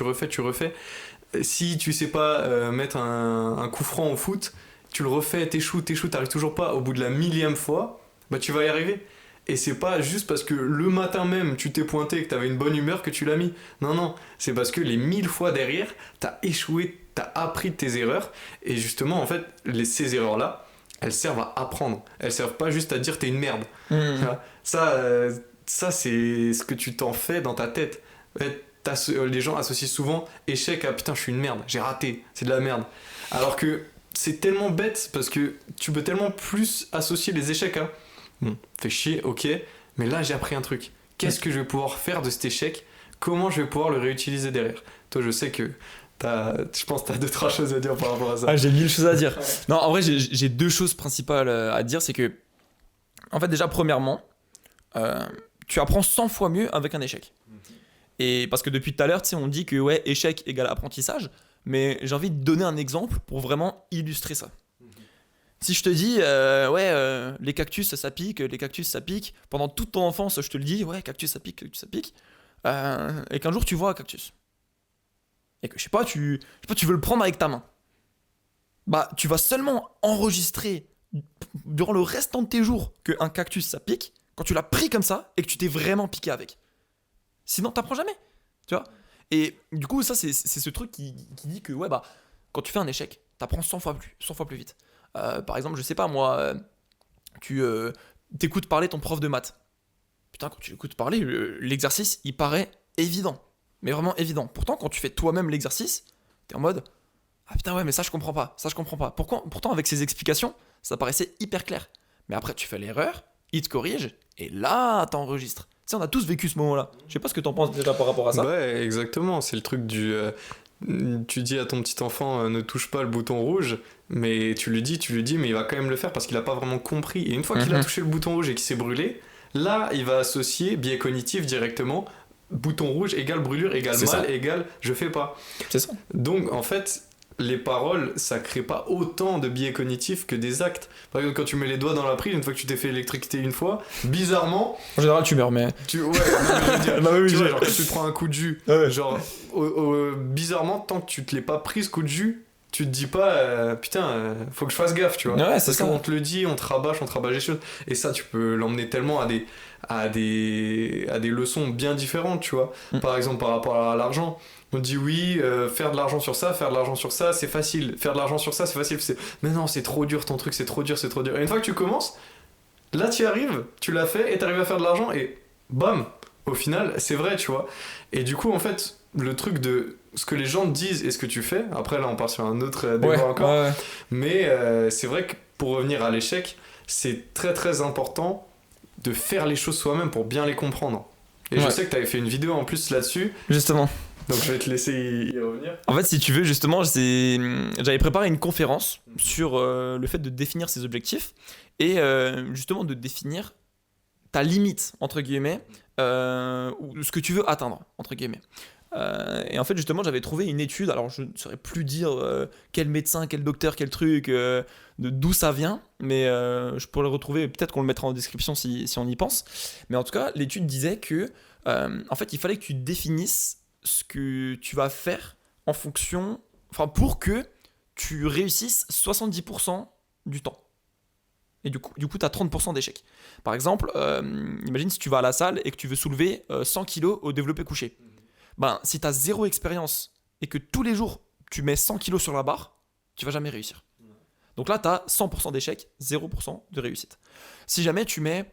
Si tu sais pas mettre un coup franc au foot, tu le refais, t'échoues, t'arrives toujours pas. Au bout de la millième fois, bah tu vas y arriver. Et c'est pas juste parce que le matin même tu t'es pointé et que t'avais une bonne humeur que tu l'as mis. Non, non, c'est parce que les 1000 fois derrière, t'as échoué, t'as appris de tes erreurs. Et justement, en fait, ces erreurs-là, elles servent à apprendre. Elles servent pas juste à dire t'es une merde. Mmh. Ça, ça c'est ce que tu t'en fais dans ta tête. En fait, les gens associent souvent échec à putain, je suis une merde, j'ai raté, c'est de la merde. Alors que c'est tellement bête parce que tu peux tellement plus associer les échecs à bon, fait chier, ok, mais là j'ai appris un truc. Qu'est-ce que je vais pouvoir faire de cet échec? Comment je vais pouvoir le réutiliser derrière? Toi, je sais que je pense que t'as 2-3 choses à dire par rapport à ça. Ah, j'ai 1000 choses à dire. Non, en vrai, j'ai 2 choses principales à dire. C'est que, en fait, déjà, premièrement, euh, tu apprends 100 fois mieux avec un échec. Et parce que depuis tout à l'heure, tu sais, on dit que ouais, échec égale apprentissage. Mais j'ai envie de donner un exemple pour vraiment illustrer ça. Si je te dis, les cactus ça pique, les cactus ça pique, pendant toute ton enfance, je te le dis, ouais, cactus ça pique, cactus ça pique, et qu'un jour tu vois un cactus, et que je sais pas, tu veux le prendre avec ta main, bah tu vas seulement enregistrer durant le restant de tes jours qu'un cactus ça pique quand tu l'as pris comme ça et que tu t'es vraiment piqué avec. Sinon t'apprends jamais, tu vois. Et du coup ça c'est ce truc qui dit que ouais bah quand tu fais un échec, t'apprends 100 fois plus vite. Par exemple, je sais pas moi, tu t'écoutes parler ton prof de maths. Putain, quand tu l'écoutes parler, l'exercice il paraît évident, mais vraiment évident. Pourtant, quand tu fais toi-même l'exercice, t'es en mode ah putain ouais mais ça je comprends pas, ça je comprends pas. Pourtant avec ses explications, ça paraissait hyper clair. Mais après tu fais l'erreur, il te corrige et là t'enregistres. Tu sais, on a tous vécu ce moment-là. Je sais pas ce que t'en penses déjà par rapport à ça. Ouais, exactement. C'est le truc du. Tu dis à ton petit enfant ne touche pas le bouton rouge, mais tu lui dis, mais il va quand même le faire parce qu'il a pas vraiment compris. Et une fois qu'il a touché le bouton rouge et qu'il s'est brûlé, là il va associer biais cognitif directement. Bouton rouge égale brûlure égale C'est mal ça. égale je fais pas. C'est ça. Donc en fait, les paroles, ça crée pas autant de biais cognitifs que des actes. Par exemple, quand tu mets les doigts dans la prise, une fois que tu t'es fait électrocuter une fois, bizarrement, En général, tu meurs, mais. ouais, non, mais je veux dire, Non, mais oui, tu vois, je- genre quand tu te prends un coup de jus, Ouais. genre, bizarrement, tant que tu te l'es pas pris ce coup de jus, tu te dis pas, putain, faut que je fasse gaffe, tu vois. Ouais, c'est Parce ça. qu'on te le dit, on te rabâche les choses. Et ça, tu peux l'emmener tellement à des leçons bien différentes, tu vois. Par exemple, par rapport à l'argent. On dit oui, faire de l'argent sur ça, c'est facile. Faire de l'argent sur ça, c'est facile. Mais non, c'est trop dur ton truc, c'est trop dur. Et une fois que tu commences, là tu y arrives, tu l'as fait et t'arrives à faire de l'argent et bam, au final, c'est vrai, tu vois. Et du coup, en fait, le truc de ce que les gens te disent et ce que tu fais, après là on part sur un autre débat Ouais, encore, ouais. mais c'est vrai que pour revenir à l'échec, c'est très très important de faire les choses soi-même pour bien les comprendre. Et je Ouais. sais que t'avais fait une vidéo en plus là-dessus, Justement. donc je vais te laisser y revenir. En fait, si tu veux, justement, j'avais préparé une conférence sur le fait de définir ses objectifs et justement de définir ta limite, entre guillemets, ou ce que tu veux atteindre, entre guillemets. Et en fait, justement, j'avais trouvé une étude, alors je ne saurais plus dire quel médecin, quel docteur, quel truc, d'où ça vient, mais je pourrais le retrouver, peut-être qu'on le mettra en description si on y pense. Mais en tout cas, l'étude disait que, en fait, il fallait que tu définisses ce que tu vas faire en fonction, enfin, pour que tu réussisses 70% du temps. Et du coup tu as 30% d'échecs. Par exemple, imagine si tu vas à la salle et que tu veux soulever 100 kilos au développé couché. Ben, si tu as zéro expérience et que tous les jours tu mets 100 kilos sur la barre, tu vas jamais réussir. Donc là, tu as 100% d'échecs, 0% de réussite. Si jamais tu mets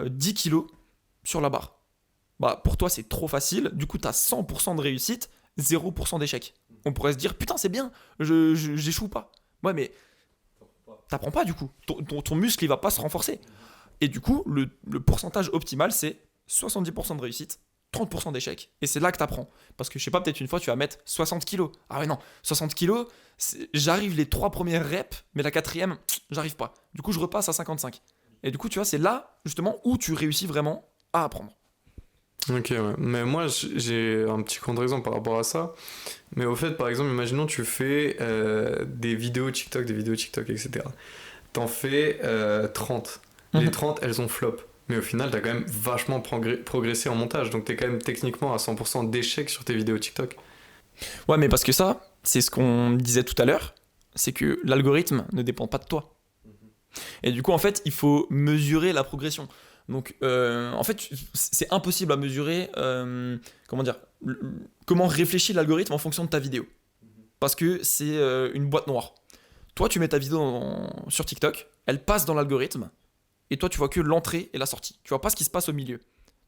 10 kilos sur la barre, bah, pour toi c'est trop facile, du coup tu as 100% de réussite, 0% d'échecs. On pourrait se dire, putain c'est bien, j'échoue pas. Ouais mais t'apprends pas du coup, ton muscle il va pas se renforcer. Et du coup, le pourcentage optimal c'est 70% de réussite, 30% d'échecs. Et c'est là que t'apprends. Parce que je sais pas, peut-être une fois tu vas mettre 60 kilos. Ah ouais non, 60 kilos, j'arrive les 3 premières reps, mais la quatrième, j'arrive pas. Du coup je repasse à 55. Et du coup, tu vois, c'est là, justement, où tu réussis vraiment à apprendre. Ok, ouais. Mais moi, j'ai un petit contre-exemple par rapport à ça. Mais au fait, par exemple, imaginons tu fais des vidéos TikTok, etc. T'en fais 30. Les Mhm. 30, elles ont flop. Mais au final, t'as quand même vachement progressé en montage. Donc t'es quand même techniquement à 100% d'échec sur tes vidéos TikTok. Ouais, mais parce que ça, c'est ce qu'on disait tout à l'heure, c'est que l'algorithme ne dépend pas de toi. Et du coup, en fait, il faut mesurer la progression. Donc, en fait, c'est impossible à mesurer, comment dire, comment réfléchit l'algorithme en fonction de ta vidéo. Parce que c'est une boîte noire. Toi, tu mets ta vidéo sur TikTok, elle passe dans l'algorithme, et toi, tu vois que l'entrée et la sortie. Tu vois pas ce qui se passe au milieu.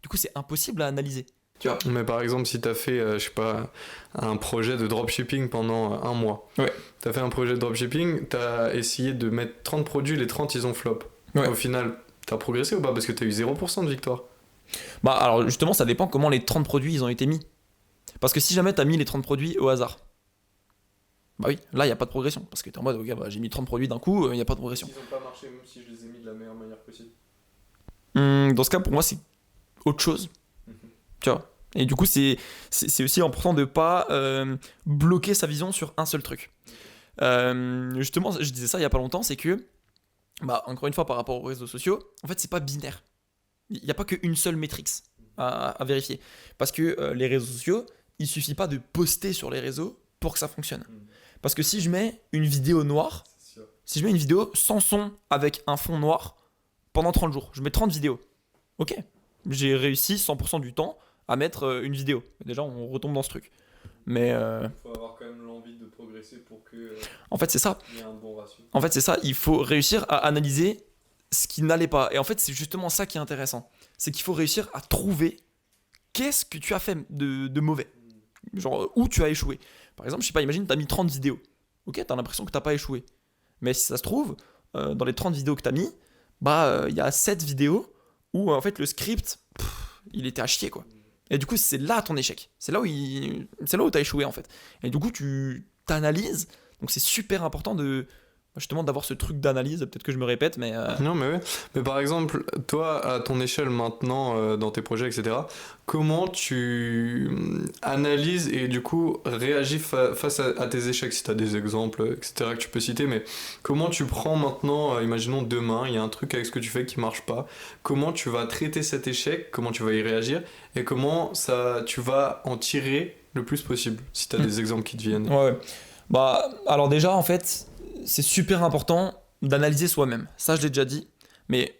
Du coup, c'est impossible à analyser. Tu vois. Mais par exemple, si t'as fait, je sais pas, un projet de dropshipping pendant un mois. Ouais. T'as fait un projet de dropshipping, t'as essayé de mettre 30 produits, les 30 ils ont flop. Ouais. Au final, t'as progressé ou pas? Parce que t'as eu 0% de victoire. Bah, alors, justement, ça dépend comment les 30 produits, ils ont été mis. Parce que si jamais tu as mis les 30 produits au hasard, bah oui, là, il n'y a pas de progression. Parce que tu es en mode, ok, bah, j'ai mis 30 produits d'un coup, il n'y a pas de progression. Ils ont pas marché, même si je les ai mis de la meilleure manière possible. Dans ce cas, pour moi, c'est autre chose. Tu vois. Et du coup, c'est aussi important de pas bloquer sa vision sur un seul truc. Justement, je disais ça il y a pas longtemps, c'est que, bah, encore une fois, par rapport aux réseaux sociaux, en fait, c'est pas binaire. Il n'y a pas qu'une seule métrique à vérifier. Parce que les réseaux sociaux, il suffit pas de poster sur les réseaux pour que ça fonctionne. Parce que si je mets une vidéo noire, si je mets une vidéo sans son avec un fond noir pendant 30 jours, je mets 30 vidéos. Ok, j'ai réussi 100% du temps à mettre une vidéo. Déjà, on retombe dans ce truc. Mais faut avoir quand même l'envie de progresser pour que en fait, c'est ça. y ait un bon ratio. En fait, c'est ça. Il faut réussir à analyser ce qui n'allait pas. Et en fait, c'est justement ça qui est intéressant. C'est qu'il faut réussir à trouver qu'est-ce que tu as fait de mauvais. Genre, où tu as échoué. Par exemple, je sais pas, imagine, tu as mis 30 vidéos. Ok, tu as l'impression que tu n'as pas échoué. Mais si ça se trouve, dans les 30 vidéos que tu as mis, bah, il y a 7 vidéos où, en fait, le script, il était à chier, quoi. Et du coup, c'est là ton échec. C'est là où tu as échoué, en fait. Et du coup, tu t'analyses. Donc, c'est super important justement d'avoir ce truc d'analyse. Peut-être que je me répète, mais Non, mais ouais. Mais par exemple, toi, à ton échelle maintenant, dans tes projets, etc., comment tu analyses et du coup réagis face à tes échecs, si tu as des exemples, etc., que tu peux citer, mais comment tu prends maintenant, imaginons demain, il y a un truc avec ce que tu fais qui marche pas, comment tu vas traiter cet échec, comment tu vas y réagir, et comment tu vas en tirer le plus possible, si tu as des exemples qui te viennent. ouais. Bah, alors déjà, en fait, c'est super important d'analyser soi-même. Ça, je l'ai déjà dit. Mais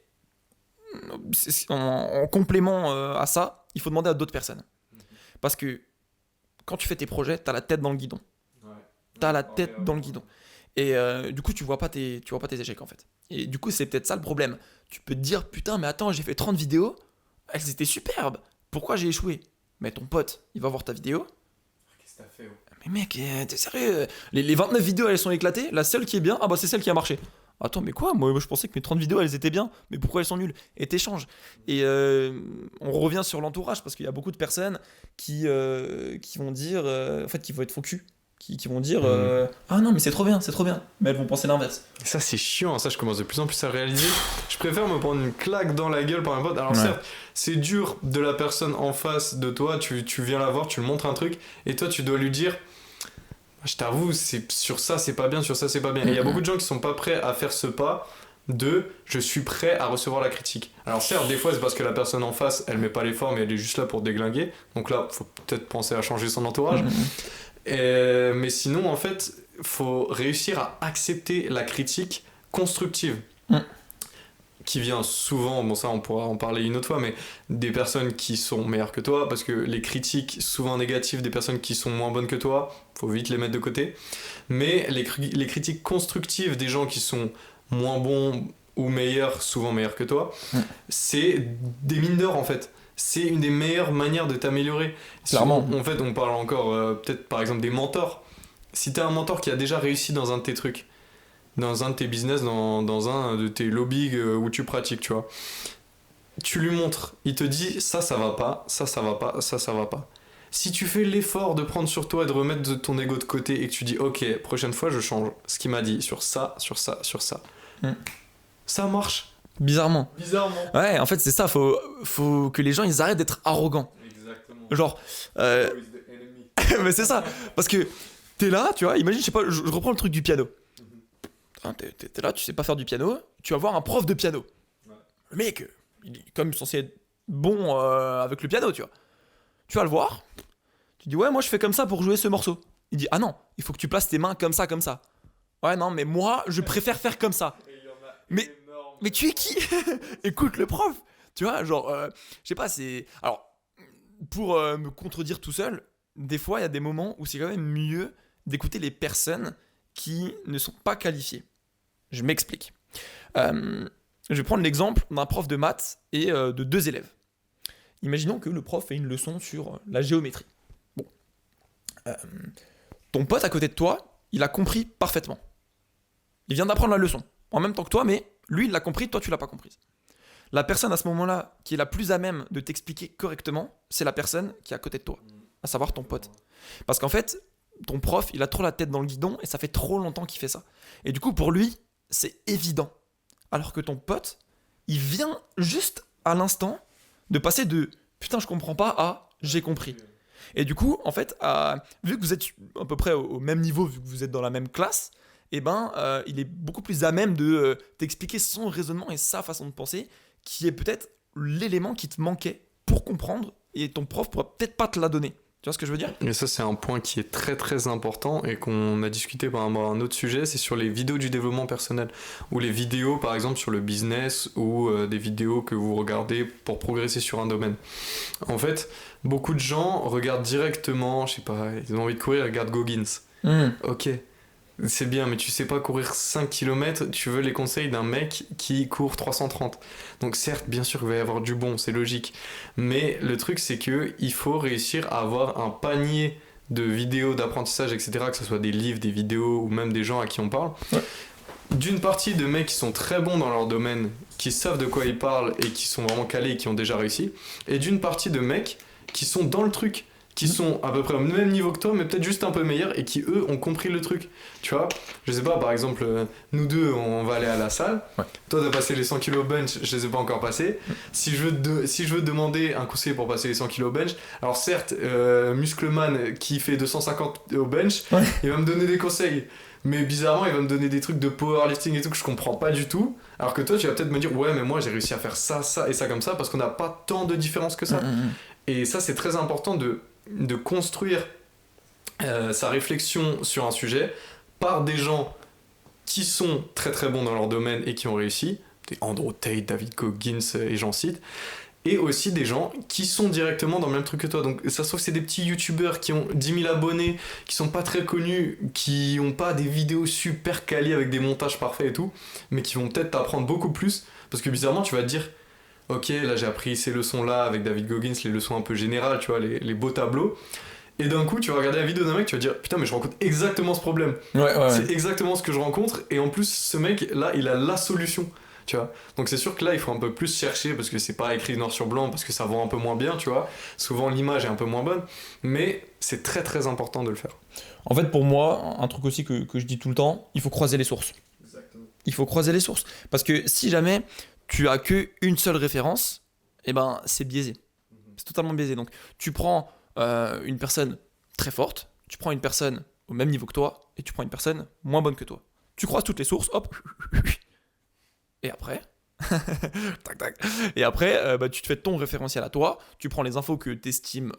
en complément à ça, il faut demander à d'autres personnes. Parce que quand tu fais tes projets, t'as la tête dans le guidon. T'as la tête dans le guidon. Et du coup, tu vois pas tes échecs, en fait. Et du coup, c'est peut-être ça le problème. Tu peux te dire, putain, mais attends, j'ai fait 30 vidéos, elles étaient superbes. Pourquoi j'ai échoué? Mais ton pote, il va voir ta vidéo. Qu'est-ce que t'as fait? Mais mec, t'es sérieux? Les 29 vidéos, elles sont éclatées. La seule qui est bien, ah bah c'est celle qui a marché. Attends, mais quoi? Moi, je pensais que mes 30 vidéos, elles étaient bien. Mais pourquoi elles sont nulles? Et t'échanges. Et on revient sur l'entourage, parce qu'il y a beaucoup de personnes qui vont dire... en fait, qui vont être faux cul. Qui vont dire ah non, mais c'est trop bien, c'est trop bien. Mais elles vont penser l'inverse. Ça, c'est chiant, ça, je commence de plus en plus à réaliser. Je préfère me prendre une claque dans la gueule par un pote. Alors, Ouais. certes, c'est dur de la personne en face de toi, tu viens la voir, tu lui montres un truc, et toi, tu dois lui dire je t'avoue, sur ça, c'est pas bien, sur ça, c'est pas bien. Et il y a beaucoup de gens qui sont pas prêts à faire ce pas de je suis prêt à recevoir la critique. Alors, certes, des fois, c'est parce que la personne en face, elle met pas l'effort, mais elle est juste là pour déglinguer. Donc là, faut peut-être penser à changer son entourage. Mais sinon, en fait, faut réussir à accepter la critique constructive. Qui vient souvent, bon ça on pourra en parler une autre fois, mais des personnes qui sont meilleures que toi, parce que les critiques souvent négatives des personnes qui sont moins bonnes que toi, faut vite les mettre de côté. Mais les critiques constructives des gens qui sont moins bons ou meilleurs, souvent meilleurs que toi, c'est des mines d'or en fait. C'est une des meilleures manières de t'améliorer. Clairement. En fait, on parle encore peut-être par exemple des mentors. Si t'as un mentor qui a déjà réussi dans un de tes trucs, dans un de tes business, dans un de tes lobbies où tu pratiques, tu vois. Tu lui montres, il te dit ça va pas, ça va pas, ça va pas. Si tu fais l'effort de prendre sur toi et de remettre ton ego de côté et que tu dis ok, prochaine fois je change ce qu'il m'a dit sur ça, ça marche. Bizarrement. Bizarrement. Ouais, en fait, c'est ça. Faut que les gens, ils arrêtent d'être arrogants. Exactement. Genre, mais c'est ça. Parce que t'es là, tu vois, imagine, je sais pas, je reprends le truc du piano. Hein, t'es là, tu sais pas faire du piano, tu vas voir un prof de piano. Ouais. Le mec, il est comme censé être bon avec le piano, tu vois. Tu vas le voir, tu dis ouais, moi je fais comme ça pour jouer ce morceau. Il dit ah non, il faut que tu places tes mains comme ça, comme ça. Ouais, non, mais moi je préfère faire comme ça. Mais, mais tu es qui? Écoute le prof. Tu vois, genre, je sais pas, c'est. Alors, pour me contredire tout seul, des fois il y a des moments où c'est quand même mieux d'écouter les personnes qui ne sont pas qualifiées. Je m'explique. Je vais prendre l'exemple d'un prof de maths et de 2 élèves. Imaginons que le prof fait une leçon sur la géométrie. Bon. Ton pote à côté de toi, il a compris parfaitement. Il vient d'apprendre la leçon, en même temps que toi, mais lui, il l'a compris, toi, tu l'as pas comprise. La personne à ce moment-là qui est la plus à même de t'expliquer correctement, c'est la personne qui est à côté de toi, à savoir ton pote. Parce qu'en fait, ton prof, il a trop la tête dans le guidon et ça fait trop longtemps qu'il fait ça. Et du coup, pour lui, c'est évident. Alors que ton pote, il vient juste à l'instant de passer de putain, je comprends pas à j'ai compris. Et du coup, en fait, vu que vous êtes à peu près au même niveau, vu que vous êtes dans la même classe, eh ben, il est beaucoup plus à même de t'expliquer son raisonnement et sa façon de penser, qui est peut-être l'élément qui te manquait pour comprendre, et ton prof pourra peut-être pas te la donner. Tu vois ce que je veux dire? Et ça, c'est un point qui est très très important et qu'on a discuté par rapport à un autre sujet, c'est sur les vidéos du développement personnel. Ou les vidéos, par exemple, sur le business ou des vidéos que vous regardez pour progresser sur un domaine. En fait, beaucoup de gens regardent directement, je sais pas, ils ont envie de courir, ils regardent Goggins. Ok, c'est bien, mais tu sais pas courir 5 km, tu veux les conseils d'un mec qui court 330. Donc certes, bien sûr qu'il va y avoir du bon, c'est logique. Mais le truc, c'est que il faut réussir à avoir un panier de vidéos d'apprentissage, etc., que ce soit des livres, des vidéos ou même des gens à qui on parle. Ouais. D'une partie de mecs qui sont très bons dans leur domaine, qui savent de quoi ils parlent et qui sont vraiment calés et qui ont déjà réussi. Et d'une partie de mecs qui sont dans le truc, qui sont à peu près au même niveau que toi, mais peut-être juste un peu meilleurs, et qui, eux, ont compris le truc. Tu vois, je sais pas, par exemple, nous deux, on va aller à la salle. Ouais. Toi, t'as passé les 100 kg bench, je les ai pas encore passés. Si je veux demander un conseiller pour passer les 100 kg bench, alors certes, Muscleman qui fait 250 au bench, Ouais. il va me donner des conseils. Mais bizarrement, il va me donner des trucs de powerlifting et tout que je comprends pas du tout. Alors que toi, tu vas peut-être me dire, ouais, mais moi, j'ai réussi à faire ça, ça et ça comme ça, parce qu'on n'a pas tant de différence que ça. Et ça, c'est très important de construire sa réflexion sur un sujet par des gens qui sont très très bons dans leur domaine et qui ont réussi, des Andrew Tate, David Goggins et j'en cite, et aussi des gens qui sont directement dans le même truc que toi. Donc ça se trouve que c'est des petits youtubeurs qui ont 10 000 abonnés, qui sont pas très connus, qui ont pas des vidéos super quali avec des montages parfaits et tout, mais qui vont peut-être t'apprendre beaucoup plus, parce que bizarrement tu vas te dire ok, là j'ai appris ces leçons-là avec David Goggins, les leçons un peu générales, tu vois, les beaux tableaux. Et d'un coup, tu vas regarder la vidéo d'un mec, tu vas dire putain, mais je rencontre exactement ce problème. Ouais. C'est exactement ce que je rencontre. Et en plus, ce mec, là, il a la solution. Tu vois. Donc c'est sûr que là, il faut un peu plus chercher parce que c'est pas écrit noir sur blanc, parce que ça vend un peu moins bien, tu vois. Souvent, l'image est un peu moins bonne. Mais c'est très très important de le faire. En fait, pour moi, un truc aussi que je dis tout le temps, il faut croiser les sources. Exactement. Il faut croiser les sources. Parce que si jamais tu as qu'une seule référence, eh ben, c'est biaisé. C'est totalement biaisé. Donc, tu prends une personne très forte, tu prends une personne au même niveau que toi, et tu prends une personne moins bonne que toi. Tu croises toutes les sources, hop, et après, tac, tac. Et après, tu te fais ton référentiel à toi, tu prends les infos que tu estimes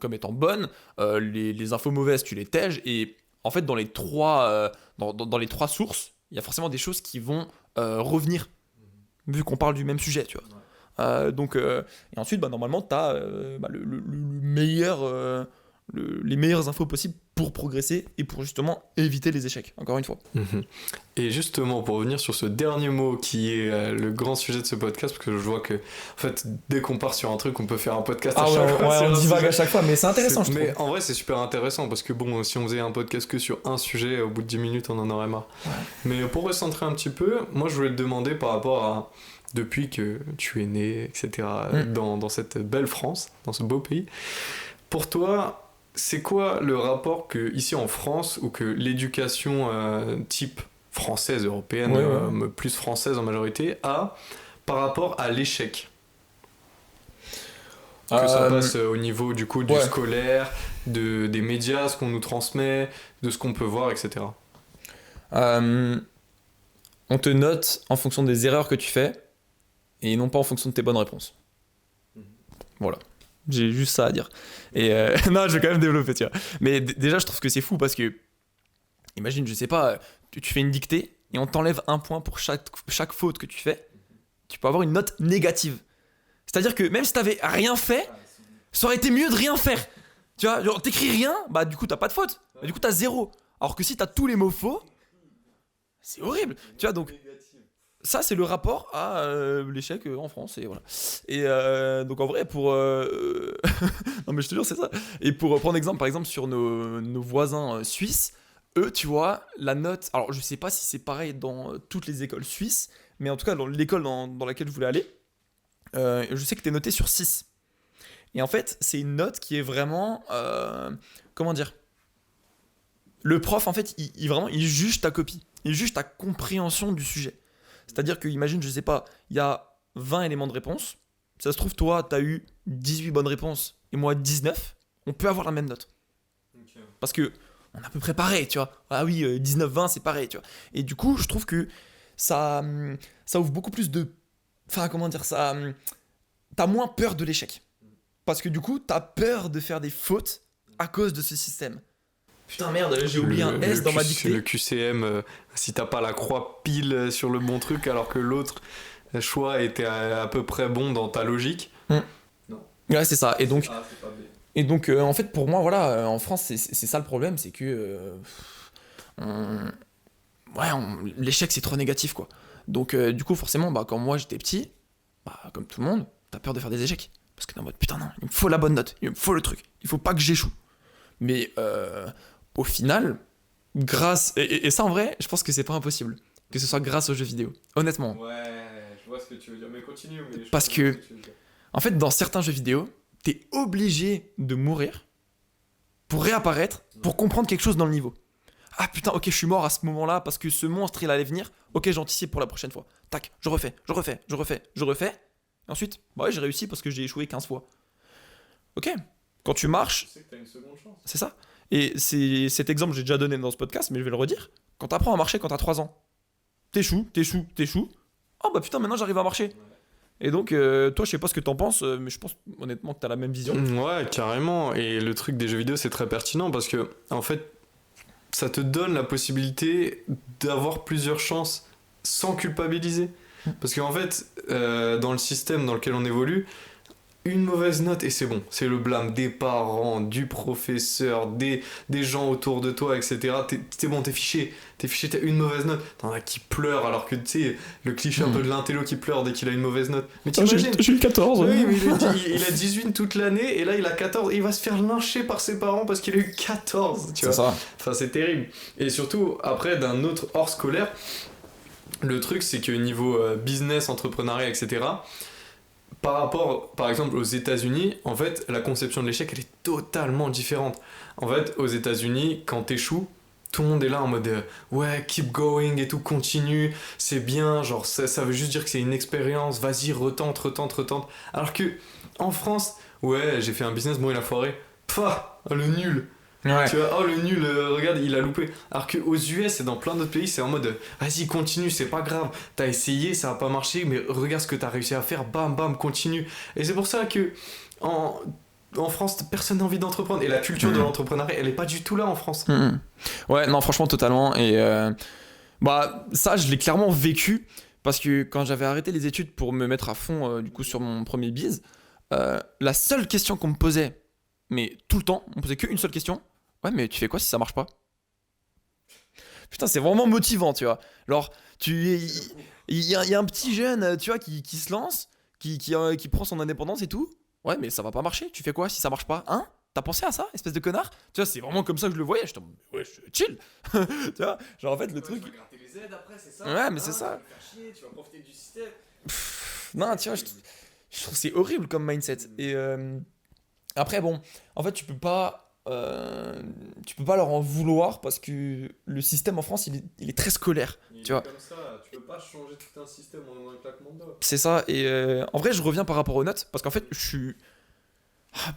comme étant bonnes, les infos mauvaises, tu les tèges, et en fait, dans les trois sources, il y a forcément des choses qui vont revenir, vu qu'on parle du même sujet, tu vois. Et ensuite, normalement, tu as le meilleur, les meilleures infos possibles pour progresser et pour justement éviter les échecs, encore une fois. Et justement, pour revenir sur ce dernier mot qui est le grand sujet de ce podcast, parce que je vois que, en fait, dès qu'on part sur un truc, on peut faire un podcast à chaque fois. On divague à chaque fois, mais c'est intéressant, je trouve. Mais en vrai, c'est super intéressant, parce que bon, si on faisait un podcast que sur un sujet, au bout de 10 minutes, on en aurait marre. Ouais. Mais pour recentrer un petit peu, moi, je voulais te demander par rapport à depuis que tu es né, etc., dans cette belle France, dans ce beau pays, pour toi, c'est quoi le rapport que, ici en France, ou que l'éducation type française, européenne, plus française en majorité, a par rapport à l'échec. Que ça passe au niveau du coup du scolaire, des médias, ce qu'on nous transmet, de ce qu'on peut voir, etc. On te note en fonction des erreurs que tu fais et non pas en fonction de tes bonnes réponses. Voilà. J'ai juste ça à dire. Et non, je vais quand même développer, tu vois. Mais déjà, je trouve que c'est fou parce que, imagine, je sais pas, tu fais une dictée et on t'enlève un point pour chaque faute que tu fais. Tu peux avoir une note négative. C'est-à-dire que même si t'avais rien fait, ça aurait été mieux de rien faire. Tu vois, genre t'écris rien, bah du coup t'as pas de faute. Bah, du coup t'as 0. Alors que si t'as tous les mots faux, c'est horrible. Tu vois, donc ça c'est le rapport à l'échec en France et voilà. Et donc en vrai pour non mais je te jure c'est ça. Et pour prendre exemple par exemple sur nos voisins suisses, eux tu vois la note. Alors je sais pas si c'est pareil dans toutes les écoles suisses, mais en tout cas dans l'école dans laquelle je voulais aller, je sais que t'es noté sur 6. Et en fait, c'est une note qui est vraiment... comment dire? Le prof, en fait, vraiment, il juge ta copie. Il juge ta compréhension du sujet. C'est-à-dire que, imagine, je sais pas, il y a 20 éléments de réponse. Ça se trouve, toi, t'as eu 18 bonnes réponses et moi 19. On peut avoir la même note. Okay. Parce que on est à peu près pareil, tu vois. Ah oui, 19-20, c'est pareil, tu vois. Et du coup, je trouve que ça ouvre beaucoup plus de... Enfin, comment dire ça? T'as moins peur de l'échec. Parce que du coup, t'as peur de faire des fautes à cause de ce système. Putain, merde, j'ai oublié un S dans ma dictée. Le QCM, si t'as pas la croix pile sur le bon truc, alors que l'autre choix était à peu près bon dans ta logique. Non. Ouais, c'est ça. Et donc, en fait, pour moi, voilà, en France, c'est ça le problème, c'est que l'échec, c'est trop négatif, quoi. Donc, du coup, forcément, quand moi j'étais petit, comme tout le monde, t'as peur de faire des échecs. Parce que t'es en mode putain non, il me faut la bonne note, il me faut le truc, il faut pas que j'échoue. Mais au final, grâce... Et ça en vrai, je pense que c'est pas impossible. Que ce soit grâce aux jeux vidéo. Honnêtement. Ouais, je vois ce que tu veux dire, mais continue. Parce que, en fait, dans certains jeux vidéo, t'es obligé de mourir pour réapparaître, pour comprendre quelque chose dans le niveau. Ah putain, ok, je suis mort à ce moment-là parce que ce monstre il allait venir. Ok, j'anticipe pour la prochaine fois. Tac, je refais. Et ensuite, j'ai réussi parce que j'ai échoué 15 fois. Ok, quand tu marches... Tu sais que t'as une seconde chance. C'est ça. Et cet exemple, j'ai déjà donné dans ce podcast, mais je vais le redire. Quand t'apprends à marcher quand t'as 3 ans, t'échoues. Oh bah putain, maintenant j'arrive à marcher. Ouais. Et donc, toi, je sais pas ce que t'en penses, mais je pense honnêtement que t'as la même vision. Ouais, carrément. Et le truc des jeux vidéo, c'est très pertinent parce que, en fait, ça te donne la possibilité d'avoir plusieurs chances sans culpabiliser. Parce qu'en fait, dans le système dans lequel on évolue, une mauvaise note et c'est bon. C'est le blâme des parents, du professeur, des gens autour de toi, etc. T'es bon, t'es fiché, t'as une mauvaise note. T'en as qui pleurent alors que tu sais, le cliché un peu de l'intello qui pleure dès qu'il a une mauvaise note. Mais t'imagines, j'ai eu 14. Oui, mais il a 18 toute l'année et là il a 14 et il va se faire lyncher par ses parents parce qu'il a eu 14. Tu vois. Ça. Enfin, c'est terrible. Et surtout, après, d'un autre hors scolaire, le truc, c'est que niveau business, entrepreneuriat, etc., par rapport, par exemple, aux États-Unis, en fait, la conception de l'échec, elle est totalement différente. En fait, aux États-Unis, quand t'échoues, tout le monde est là en mode ouais, keep going et tout, continue, c'est bien, genre ça veut juste dire que c'est une expérience, vas-y, retente. Alors que en France, ouais, j'ai fait un business, bon, il a foiré, pah, le nul. Ouais. Tu vois, oh le nul, regarde, il a loupé. Alors qu'aux US et dans plein d'autres pays, c'est en mode vas-y, continue, c'est pas grave. T'as essayé, ça a pas marché, mais regarde ce que t'as réussi à faire, bam, bam, continue. Et c'est pour ça que en France, personne n'a envie d'entreprendre. Et la culture de l'entrepreneuriat, elle est pas du tout là en France. Ouais, non, franchement, totalement. Et ça, je l'ai clairement vécu parce que quand j'avais arrêté les études pour me mettre à fond du coup sur mon premier biz, la seule question qu'on me posait, mais tout le temps, on me posait qu'une seule question. Ouais, mais tu fais quoi si ça marche pas? Putain, c'est vraiment motivant, tu vois. Alors, il y a un petit jeune, tu vois, qui se lance, qui prend son indépendance et tout. Ouais, mais ça va pas marcher. Tu fais quoi si ça marche pas? Hein? T'as pensé à ça, espèce de connard? Tu vois, c'est vraiment comme ça que je le voyais. J'étais en mode, ouais, chill. Tu vois, genre en fait, le truc. Tu vas gratter les aides après, c'est ça? Ouais, mais c'est ça. Tu vas faire chier, tu vas profiter du système. Non, tu vois, je trouve que c'est horrible comme mindset. Et après, bon, en fait, tu peux pas tu peux pas leur en vouloir parce que le système en France, il est très scolaire. Tu vois, comme ça, tu peux pas changer tout un système en un claquement de doigts. c'est ça. Et en vrai, je reviens par rapport aux notes parce qu'en fait, je suis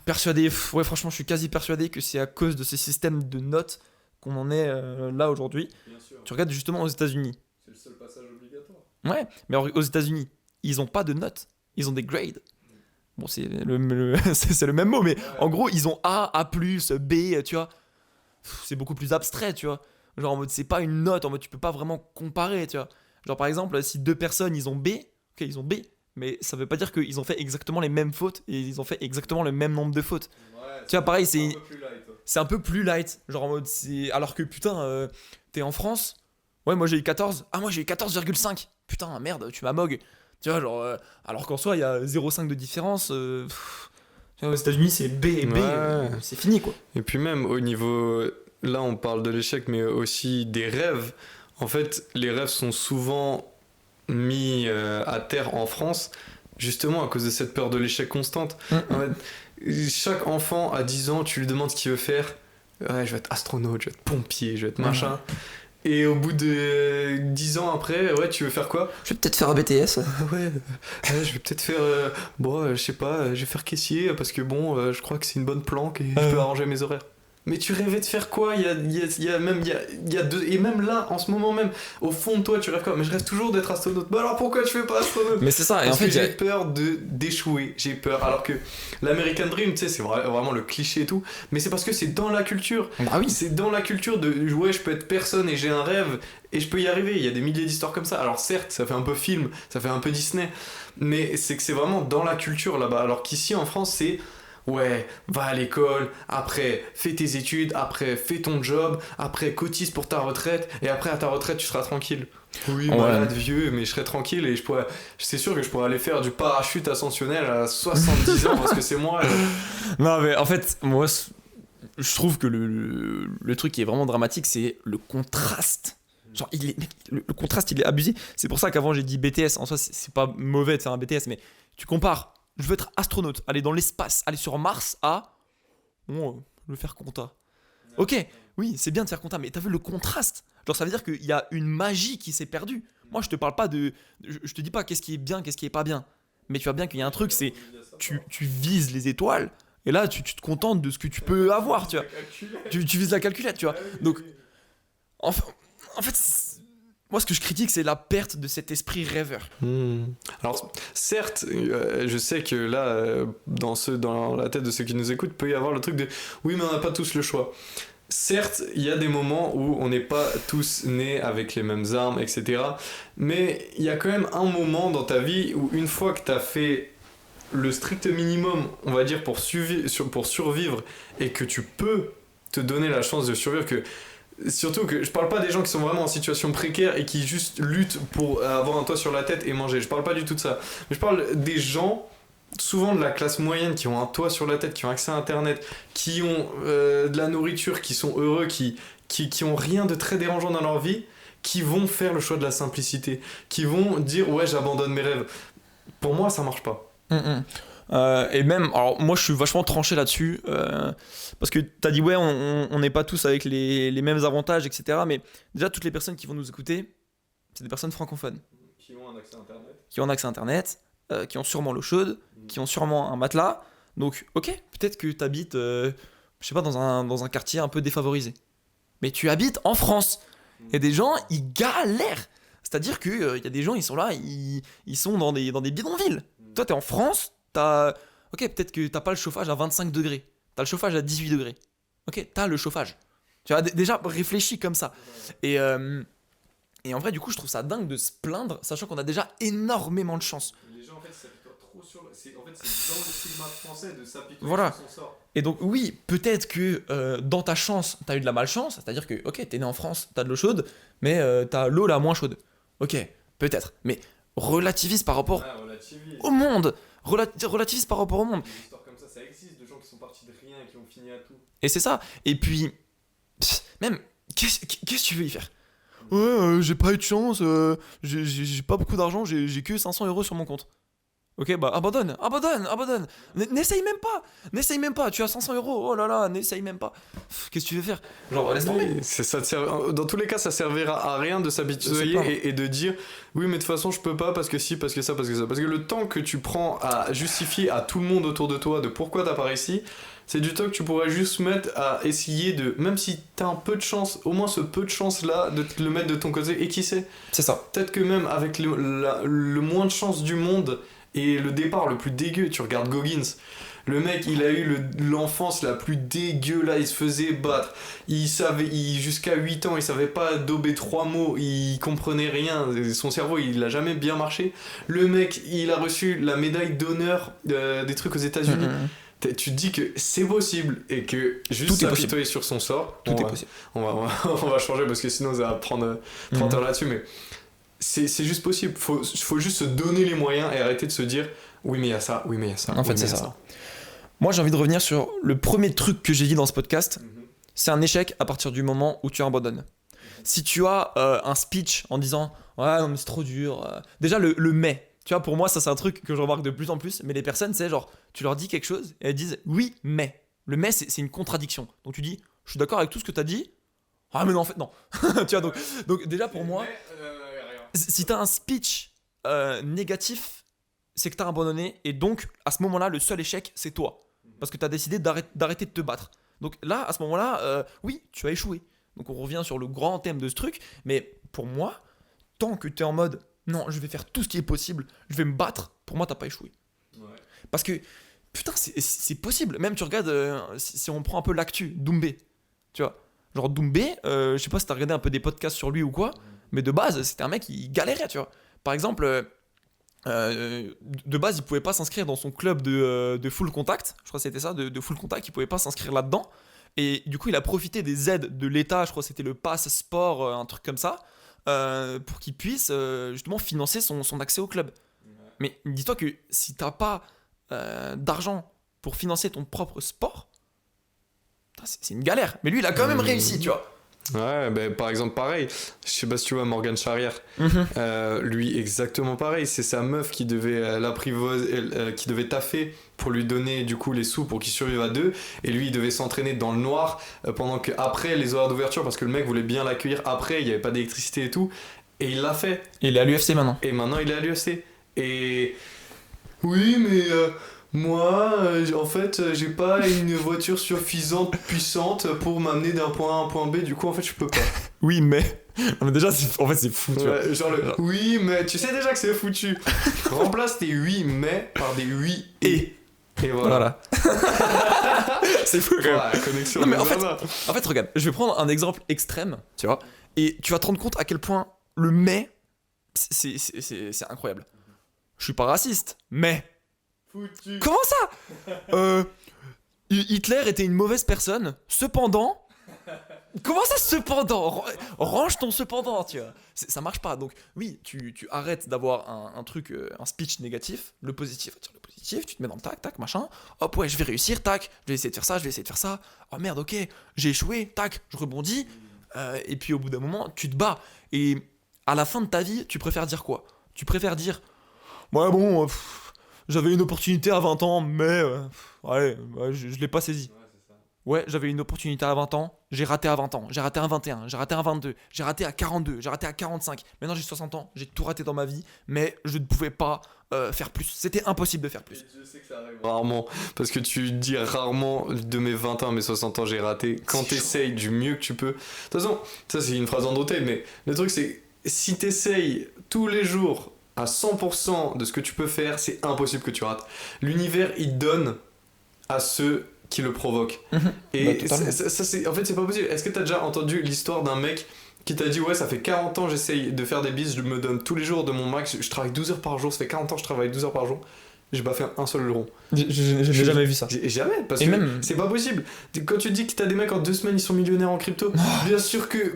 persuadé, ouais, franchement, je suis quasi persuadé que c'est à cause de ce système de notes qu'on en est là aujourd'hui. Bien sûr, Tu regardes justement aux États-Unis. c'est le seul passage obligatoire. Ouais, mais aux États-Unis, ils ont pas de notes, ils ont des grades. Bon, c'est le même mot, mais en gros, ils ont A, A+, B, tu vois. C'est beaucoup plus abstrait, tu vois. Genre en mode, c'est pas une note, en mode, tu peux pas vraiment comparer, tu vois. Genre par exemple, si deux personnes, ils ont B, ok, ils ont B, mais ça veut pas dire qu'ils ont fait exactement les mêmes fautes et ils ont fait exactement le même nombre de fautes. Ouais, Tu vois, pareil, un peu plus light. c'est un peu plus light. Genre en mode, c'est. Alors que putain, t'es en France. Ouais, moi j'ai eu 14. Ah, moi j'ai eu 14,5. Putain, merde, tu m'as mog. Tu vois, genre. Alors qu'en soi, il y a 0,5 de différence. Tu vois, aux États-Unis, c'est B et B. Ouais. C'est fini, quoi. Et puis même au niveau, là on parle de l'échec, mais aussi des rêves. En fait, les rêves sont souvent mis à terre en France, justement à cause de cette peur de l'échec constante. En fait, chaque enfant à 10 ans, tu lui demandes ce qu'il veut faire. Ouais, je vais être astronaute, je vais être pompier, je vais être machin. Et au bout de 10 ans après, ouais, tu veux faire quoi? Je vais peut-être faire un BTS. Ouais, je vais peut-être faire. Je sais pas, je vais faire caissier parce que bon, je crois que c'est une bonne planque et je peux arranger mes horaires. Mais tu rêvais de faire quoi? Il y a deux. Et même là, en ce moment même, au fond de toi, tu rêves quoi? Mais je rêve toujours d'être astronaute. Bah alors pourquoi tu fais pas astronaute? Mais c'est ça, et en Parce fait, que j'ai peur d'échouer. J'ai peur. Alors que l'American Dream, tu sais, c'est vraiment le cliché et tout. Mais c'est parce que c'est dans la culture. bah oui. C'est dans la culture de ouais, je peux être personne et j'ai un rêve et je peux y arriver. Il y a des milliers d'histoires comme ça. Alors certes, ça fait un peu film, ça fait un peu Disney, mais c'est que c'est vraiment dans la culture là-bas. Alors qu'ici en France, c'est ouais, va à l'école, après fais tes études, après fais ton job, après cotise pour ta retraite et après à ta retraite tu seras tranquille. Oui, Ouais. malade, vieux, mais je serai tranquille et c'est sûr que je pourrais aller faire du parachute ascensionnel à 70 ans parce que c'est moi. Non, mais en fait, moi, je trouve que le truc qui est vraiment dramatique, c'est le contraste. Genre, mec, le contraste, il est abusé. C'est pour ça qu'avant, j'ai dit BTS. En soi, c'est pas mauvais de faire un BTS, mais tu compares. Je veux être astronaute, aller dans l'espace, aller sur Mars à. Bon, je veux faire compta. Ok, oui, c'est bien de faire compta, mais t'as vu le contraste? Genre, ça veut dire qu'il y a une magie qui s'est perdue. Moi, je te parle pas de. Je te dis pas qu'est-ce qui est bien, qu'est-ce qui est pas bien. Mais tu vois bien qu'il y a un truc, c'est. Tu vises les étoiles, et là, tu te contentes de ce que tu peux avoir, tu vois. Tu vises la calculette, tu vois. Donc, enfin, en fait, moi, ce que je critique, c'est la perte de cet esprit rêveur. Alors, certes, je sais que là, dans la tête de ceux qui nous écoutent, peut y avoir le truc de oui, mais on n'a pas tous le choix. Certes, il y a des moments où on n'est pas tous nés avec les mêmes armes, etc. Mais il y a quand même un moment dans ta vie où une fois que tu as fait le strict minimum, on va dire, pour survivre et que tu peux te donner la chance de survivre, surtout que je parle pas des gens qui sont vraiment en situation précaire et qui juste luttent pour avoir un toit sur la tête et manger. Je parle pas du tout de ça. Mais je parle des gens, souvent de la classe moyenne, qui ont un toit sur la tête, qui ont accès à internet, qui ont de la nourriture, qui sont heureux, qui ont rien de très dérangeant dans leur vie, qui vont faire le choix de la simplicité, qui vont dire ouais, j'abandonne mes rêves. Pour moi, ça marche pas. Et même, alors moi je suis vachement tranché là-dessus, parce que t'as dit ouais, on n'est pas tous avec les mêmes avantages, etc. Mais déjà, toutes les personnes qui vont nous écouter, c'est des personnes francophones. Qui ont un accès à internet. Qui ont un accès à internet, qui ont sûrement l'eau chaude, qui ont sûrement un matelas. Donc, ok, peut-être que t'habites, je sais pas, dans un quartier un peu défavorisé. Mais tu habites en France. Il y a des gens, ils galèrent. C'est-à-dire qu'il y a des gens, ils sont là, ils sont dans des bidonvilles. Toi, t'es en France, ok, peut-être que t'as pas le chauffage à 25 degrés. T'as le chauffage à 18 degrés. Ok, t'as le chauffage. Tu vois, déjà, réfléchis comme ça. Et en vrai, du coup, je trouve ça dingue de se plaindre, sachant qu'on a déjà énormément de chance. Les gens, en fait, s'appuient trop sur. C'est dans le stigma français de s'appuyer Voilà. sur son sort. Et donc, oui, peut-être que dans ta chance, t'as eu de la malchance, c'est-à-dire que, ok, t'es né en France, t'as de l'eau chaude, mais t'as l'eau la moins chaude. Ok, peut-être. Mais relativise par rapport au monde. Relativise par rapport au monde. Des histoires comme ça existe, de gens qui sont partis de rien et qui ont fini à tout. Et c'est ça. Et puis, même, qu'est-ce que tu veux y faire? Ouais, j'ai pas eu de chance, j'ai pas beaucoup d'argent, j'ai que 500 € sur mon compte. Ok, bah abandonne. N'essaye même pas, tu as 500 euros, oh là là, n'essaye même pas. Qu'est-ce que tu veux faire? Genre, laisse tomber. Oui, dans tous les cas, ça servira à rien de s'habituer et de dire oui, mais de toute façon, je peux pas parce que si, parce que ça, parce que ça. Parce que le temps que tu prends à justifier à tout le monde autour de toi de pourquoi t'as pas réussi, c'est du temps que tu pourrais juste mettre à essayer de. Même si t'as un peu de chance, au moins ce peu de chance là, de te le mettre de ton côté. Et qui sait, C'est ça. peut-être que même avec le moins de chance du monde et le départ le plus dégueu, tu regardes Goggins. Le mec, il a eu l'enfance la plus dégueu, là, il se faisait battre. Jusqu'à 8 ans, il savait pas dober 3 mots, il comprenait rien. Son cerveau, il a jamais bien marché. Le mec, il a reçu la médaille d'honneur des trucs aux États-Unis. Tu te dis que c'est possible et que juste s'apitoyer sur son sort. Tout est possible. On va changer parce que sinon, ça va prendre 30 heures là-dessus. Mais c'est juste possible. Faut juste se donner les moyens et arrêter de se dire oui, mais il y a ça, oui, mais il y a ça. En fait, c'est ça. Moi, j'ai envie de revenir sur le premier truc que j'ai dit dans ce podcast. C'est un échec à partir du moment où tu abandonnes. Si tu as un speech en disant « Ouais, non, mais c'est trop dur. » Déjà, le « mais ». Tu vois, pour moi, ça, c'est un truc que je remarque de plus en plus. Mais les personnes, c'est genre, tu leur dis quelque chose et elles disent « Oui, mais ». Le « mais », c'est une contradiction. Donc, tu dis « Je suis d'accord avec tout ce que tu as dit. » Ah, mais non, en fait, non. Tu vois, donc déjà, pour moi, si tu as un speech négatif, c'est que tu as abandonné. Et donc, à ce moment-là, le seul échec, c'est toi. Parce que tu as décidé d'arrêter de te battre. Donc là, à ce moment-là, oui, tu as échoué. Donc on revient sur le grand thème de ce truc. Mais pour moi, tant que tu es en mode non, je vais faire tout ce qui est possible, je vais me battre, pour moi, t'as pas échoué. Ouais. Parce que, putain, c'est possible. Même tu regardes, si on prend un peu l'actu, Doumbé. Tu vois, genre Doumbé, je sais pas si t'as regardé un peu des podcasts sur lui ou quoi, mais de base, c'était un mec qui galérait, tu vois. Par exemple. De base, il pouvait pas s'inscrire dans son club de full contact. Je crois que c'était ça, de full contact. Il pouvait pas s'inscrire là-dedans. Et du coup, il a profité des aides de l'État. Je crois que c'était le Pass Sport, un truc comme ça, pour qu'il puisse justement financer son accès au club. Ouais. Mais dis-toi que si t'as pas d'argent pour financer ton propre sport, c'est une galère. Mais lui, il a quand même réussi, tu vois. Ouais, ben par exemple, pareil. Je sais pas si tu vois Morgan Charrière. Lui, exactement pareil. C'est sa meuf qui devait qui devait taffer pour lui donner du coup les sous pour qu'il survive à deux. Et lui, il devait s'entraîner dans le noir pendant que après les horaires d'ouverture, parce que le mec voulait bien l'accueillir après, il y avait pas d'électricité et tout. Et il l'a fait. Et il est à l'UFC maintenant. Et maintenant, il est à l'UFC. Et oui, mais moi, en fait, j'ai pas une voiture suffisante, puissante pour m'amener d'un point A à un point B, du coup, en fait, je peux pas. Oui, mais. Non, mais déjà, en fait, c'est fou, tu vois. Genre oui, mais tu sais déjà que c'est foutu. Remplace tes oui, mais par des oui et. Et voilà. C'est fou, quand même. La connexion. Non, mais en fait, regarde, je vais prendre un exemple extrême, tu vois, et tu vas te rendre compte à quel point le mais, c'est incroyable. Je suis pas raciste, mais. Foutu. Comment ça Hitler était une mauvaise personne, cependant. Comment ça, cependant Range ton cependant, tu vois. Ça marche pas. Donc, oui, tu arrêtes d'avoir un truc, un speech négatif. Le positif, attire le positif, tu te mets dans le tac, machin. Hop, ouais, je vais réussir, tac. Je vais essayer de faire ça, Oh merde, ok, j'ai échoué, tac, je rebondis. Et puis, au bout d'un moment, tu te bats. Et à la fin de ta vie, tu préfères dire quoi? Tu préfères dire, ouais, bon. J'avais une opportunité à 20 ans, mais je l'ai pas saisie. Ouais, j'avais une opportunité à 20 ans, j'ai raté à 20 ans, j'ai raté à 21, j'ai raté à 22, j'ai raté à 42, j'ai raté à 45. Maintenant j'ai 60 ans, j'ai tout raté dans ma vie, mais je ne pouvais pas faire plus. C'était impossible de faire plus. Et je sais que ça arrive rarement, parce que tu dis rarement de mes 20 ans à mes 60 ans j'ai raté. Quand t'essayes du mieux que tu peux. De toute façon, ça c'est une phrase d'André, mais le truc c'est, si t'essayes tous les jours à 100% de ce que tu peux faire, c'est impossible que tu rates. L'univers, il donne à ceux qui le provoquent. Et ça, c'est, en fait, c'est pas possible. Est-ce que t'as déjà entendu l'histoire d'un mec qui t'a dit ouais, ça fait 40 ans j'essaye de faire des bises, je me donne tous les jours de mon max, je travaille 12 heures par jour, ça fait 40 ans que je travaille 12 heures par jour. J'ai pas fait un seul rond. J'ai jamais vu ça. Jamais, parce et que même... c'est pas possible. Quand tu dis que t'as des mecs en 2 semaines ils sont millionnaires en crypto, bien sûr que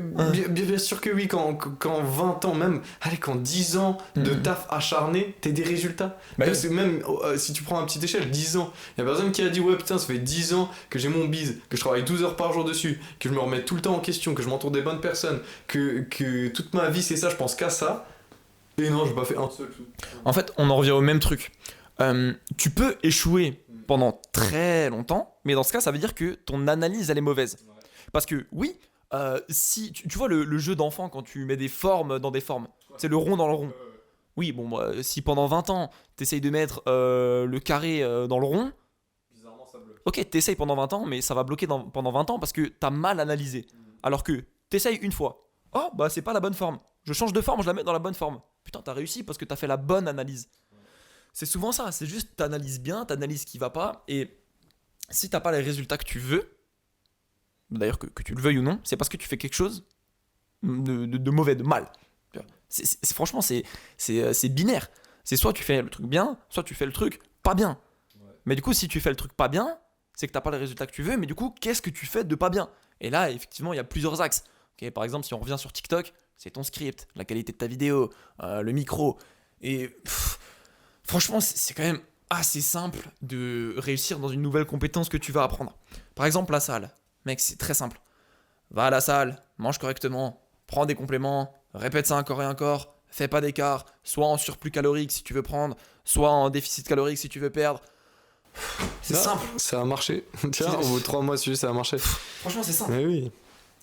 bien sûr que oui, quand 20 ans même, allez, quand 10 ans de taf acharné, t'as des résultats. Parce que même si tu prends un petit échelle, 10 ans, y a personne qui a dit ouais putain ça fait 10 ans que j'ai mon bise, que je travaille 12 heures par jour dessus, que je me remets tout le temps en question, que je m'entoure des bonnes personnes, que toute ma vie c'est ça, je pense qu'à ça. Et non, j'ai pas fait un seul sou. En fait, on en revient au même truc. Tu peux échouer pendant très longtemps, mais dans ce cas, ça veut dire que ton analyse, elle est mauvaise. Parce que oui, si tu vois le jeu d'enfant quand tu mets des formes dans des formes, c'est le rond dans le rond. Oui, bon, si pendant 20 ans, t'essayes de mettre le carré dans le rond, Bizarrement, ça bloque. ok, t'essayes pendant 20 ans, mais ça va bloquer pendant 20 ans parce que t'as mal analysé. Alors que t'essayes une fois, oh, bah c'est pas la bonne forme. Je change de forme, je la mets dans la bonne forme. Putain, t'as réussi parce que t'as fait la bonne analyse. C'est souvent ça, c'est juste t'analyses bien, t'analyses ce qui va pas, et si t'as pas les résultats que tu veux, d'ailleurs que tu le veuilles ou non, c'est parce que tu fais quelque chose de mauvais, de mal. Franchement, c'est binaire. C'est soit tu fais le truc bien, soit tu fais le truc pas bien. Mais du coup, si tu fais le truc pas bien, c'est que t'as pas les résultats que tu veux, mais du coup, qu'est-ce que tu fais de pas bien? Et là, effectivement, il y a plusieurs axes. Ok, par exemple, si on revient sur TikTok, c'est ton script, la qualité de ta vidéo, le micro. Et franchement, c'est quand même assez simple de réussir dans une nouvelle compétence que tu vas apprendre. Par exemple, la salle. Mec, c'est très simple. Va à la salle, mange correctement, prends des compléments, répète ça encore et encore, fais pas d'écart, soit en surplus calorique si tu veux prendre, soit en déficit calorique si tu veux perdre. C'est Là, simple. Ça a marché. Tiens, au bout de 3 mois dessus, ça a marché. Franchement, c'est simple. Mais oui.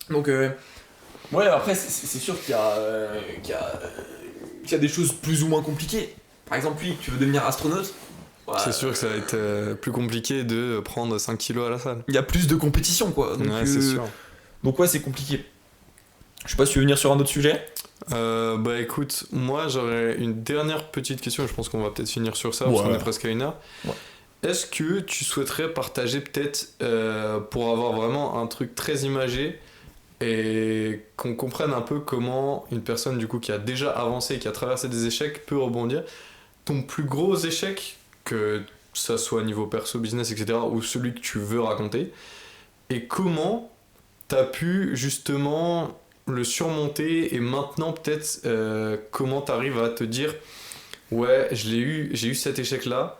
Donc, ouais, après, c'est sûr qu'il y a des choses plus ou moins compliquées. Par exemple, oui, tu veux devenir astronaute. Ouais, C'est sûr que ça va être plus compliqué de prendre 5 kilos à la salle. il y a plus de compétition, quoi. Donc, Ouais, c'est sûr. donc ouais, c'est compliqué. Je sais pas si tu veux venir sur un autre sujet. Bah écoute, moi j'aurais une dernière petite question, je pense qu'on va peut-être finir sur ça, parce qu'on est presque à 1 heure. Ouais. Est-ce que tu souhaiterais partager peut-être, pour avoir vraiment un truc très imagé, et qu'on comprenne un peu comment une personne du coup qui a déjà avancé, qui a traversé des échecs, peut rebondir, ton plus gros échec, que ça soit niveau perso, business, etc., ou celui que tu veux raconter, et comment t'as pu justement le surmonter, et maintenant peut-être comment t'arrives à te dire ouais, j'ai eu cet échec là,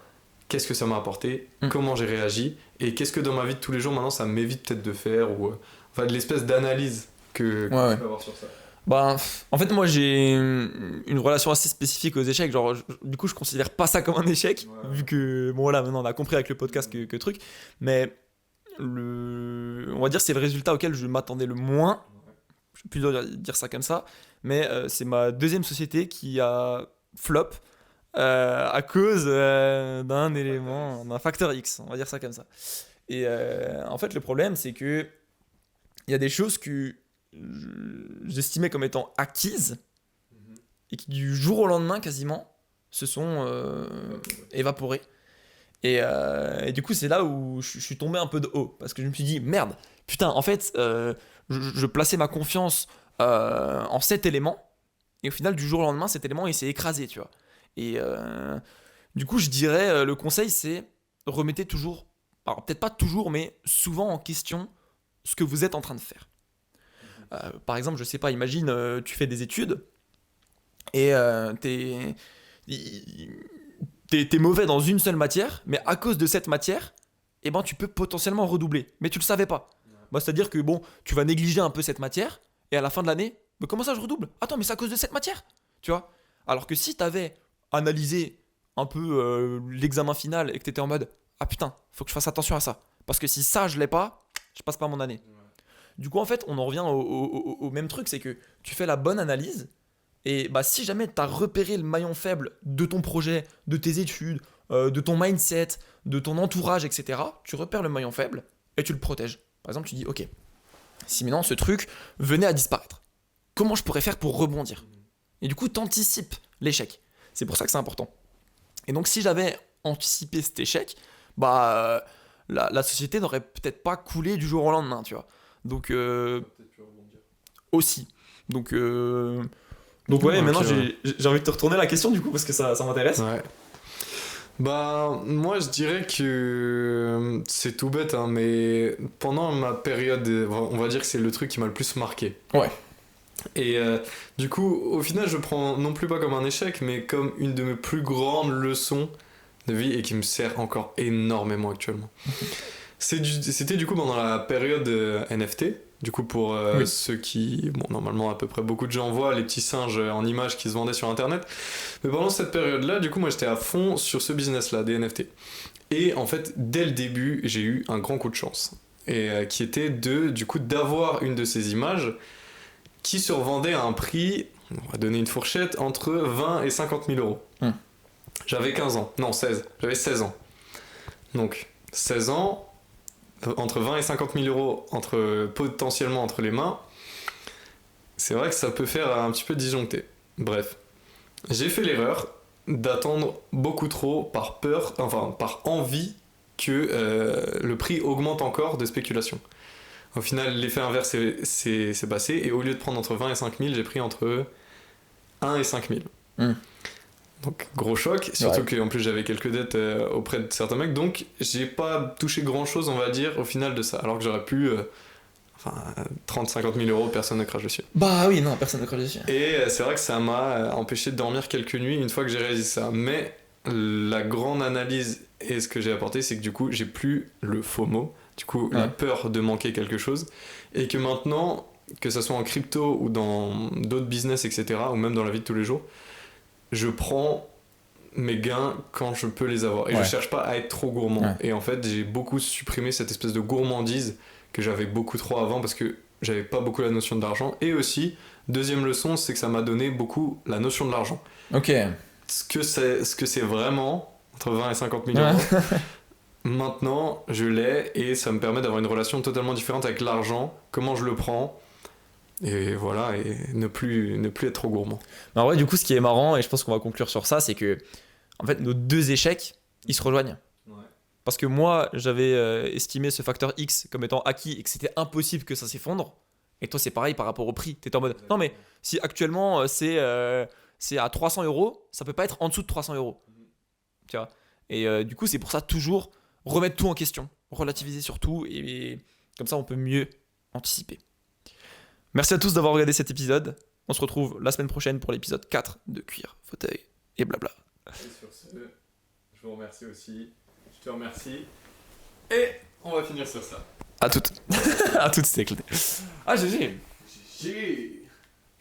qu'est-ce que ça m'a apporté, comment j'ai réagi, et qu'est-ce que dans ma vie de tous les jours maintenant ça m'évite peut-être de faire, ou enfin de l'espèce d'analyse que Ouais. tu peux avoir sur ça. Bah, en fait, moi, j'ai une relation assez spécifique aux échecs. Genre, du coup, je considère pas ça comme un échec, vu que, bon, voilà, maintenant, on a compris avec le podcast que truc. Mais, on va dire, c'est le résultat auquel je m'attendais le moins. Je peux plus dire ça comme ça. Mais c'est ma deuxième société qui a flop à cause d'un élément, d'un facteur X. On va dire ça comme ça. Et en fait, le problème, c'est que il y a des choses que j'estimais comme étant acquises et qui du jour au lendemain quasiment se sont évaporées. Et du coup c'est là où je suis tombé un peu de haut parce que je me suis dit merde, putain en fait je plaçais ma confiance en cet élément et au final du jour au lendemain cet élément il s'est écrasé, tu vois. Et du coup je dirais le conseil c'est remettez toujours, alors peut-être pas toujours mais souvent en question ce que vous êtes en train de faire. Par exemple, je sais pas, imagine, tu fais des études et t'es mauvais dans une seule matière, mais à cause de cette matière, eh ben, tu peux potentiellement redoubler. Mais tu le savais pas. Bah, c'est-à-dire que bon, tu vas négliger un peu cette matière et à la fin de l'année, mais comment ça je redouble? Attends, mais c'est à cause de cette matière, tu vois? Alors que si t'avais analysé un peu l'examen final et que t'étais en mode ah putain, faut que je fasse attention à ça. Parce que si ça je l'ai pas, je passe pas mon année. Du coup, en fait, on en revient au même truc, c'est que tu fais la bonne analyse, et bah, si jamais tu as repéré le maillon faible de ton projet, de tes études, de ton mindset, de ton entourage, etc., tu repères le maillon faible et tu le protèges. Par exemple, tu dis, ok, si maintenant ce truc venait à disparaître, comment je pourrais faire pour rebondir? Et du coup, tu anticipes l'échec. C'est pour ça que c'est important. Et donc, si j'avais anticipé cet échec, bah, la société n'aurait peut-être pas coulé du jour au lendemain, tu vois. Donc aussi. Donc ouais, maintenant j'ai envie de te retourner la question du coup parce que ça m'intéresse. Ouais. Bah moi je dirais que c'est tout bête hein, mais pendant ma période, on va dire que c'est le truc qui m'a le plus marqué. Ouais. Et du coup au final je prends non plus pas comme un échec mais comme une de mes plus grandes leçons de vie et qui me sert encore énormément actuellement. C'était du coup pendant la période NFT. Du coup, pour Oui. ceux qui, bon, normalement, à peu près beaucoup de gens voient les petits singes en images qui se vendaient sur Internet. Mais pendant cette période-là, du coup, moi, j'étais à fond sur ce business-là, des NFT. Et en fait, dès le début, j'ai eu un grand coup de chance. Et qui était du coup, d'avoir une de ces images qui se revendait à un prix, on va donner une fourchette, entre 20 et 50 000 euros. J'avais 15 ans, non 16, j'avais 16 ans. Donc 16 ans, entre 20 et 50 000 euros potentiellement entre les mains, c'est vrai que ça peut faire un petit peu disjoncter. Bref, j'ai fait l'erreur d'attendre beaucoup trop par peur, enfin par envie que le prix augmente encore de spéculation. Au final, l'effet inverse s'est passé et au lieu de prendre entre 20 et 5 000, j'ai pris entre 1 et 5 000. Donc gros choc, surtout qu'en plus j'avais quelques dettes auprès de certains mecs, donc j'ai pas touché grand chose, on va dire, au final de ça, alors que j'aurais pu, 30-50 000 euros, personne ne crache dessus. Bah oui, non, personne ne crache dessus. Et c'est vrai que ça m'a empêché de dormir quelques nuits une fois que j'ai réalisé ça, mais la grande analyse et ce que j'ai apporté, c'est que du coup j'ai plus le FOMO, du coup la peur de manquer quelque chose, et que maintenant, que ça soit en crypto ou dans d'autres business, etc., ou même dans la vie de tous les jours, je prends mes gains quand je peux les avoir et je cherche pas à être trop gourmand. Et en fait, j'ai beaucoup supprimé cette espèce de gourmandise que j'avais beaucoup trop avant parce que j'avais pas beaucoup la notion de l'argent. Et aussi, deuxième leçon, c'est que ça m'a donné beaucoup la notion de l'argent. Ok. Ce que c'est vraiment entre 20 et 50 000 euros. Maintenant, je l'ai et ça me permet d'avoir une relation totalement différente avec l'argent, comment je le prends. Et voilà, et ne plus être trop gourmand. Mais en vrai, du coup, ce qui est marrant, et je pense qu'on va conclure sur ça, c'est que en fait, nos deux échecs, ils se rejoignent. Parce que moi, j'avais estimé ce facteur X comme étant acquis et que c'était impossible que ça s'effondre. Et toi, c'est pareil par rapport au prix. T'étais en mode, non mais si actuellement c'est à 300 euros, ça peut pas être en dessous de 300 euros. Tu vois. Et du coup, c'est pour ça toujours remettre tout en question, relativiser sur tout, et comme ça, on peut mieux anticiper. Merci à tous d'avoir regardé cet épisode. On se retrouve la semaine prochaine pour l'épisode 4 de Cuir, Fauteuil et blabla. Et sur ce, je vous remercie aussi. Je te remercie. Et on va finir sur ça. À toutes. À toutes, c'était éclaté. Ah, GG. GG.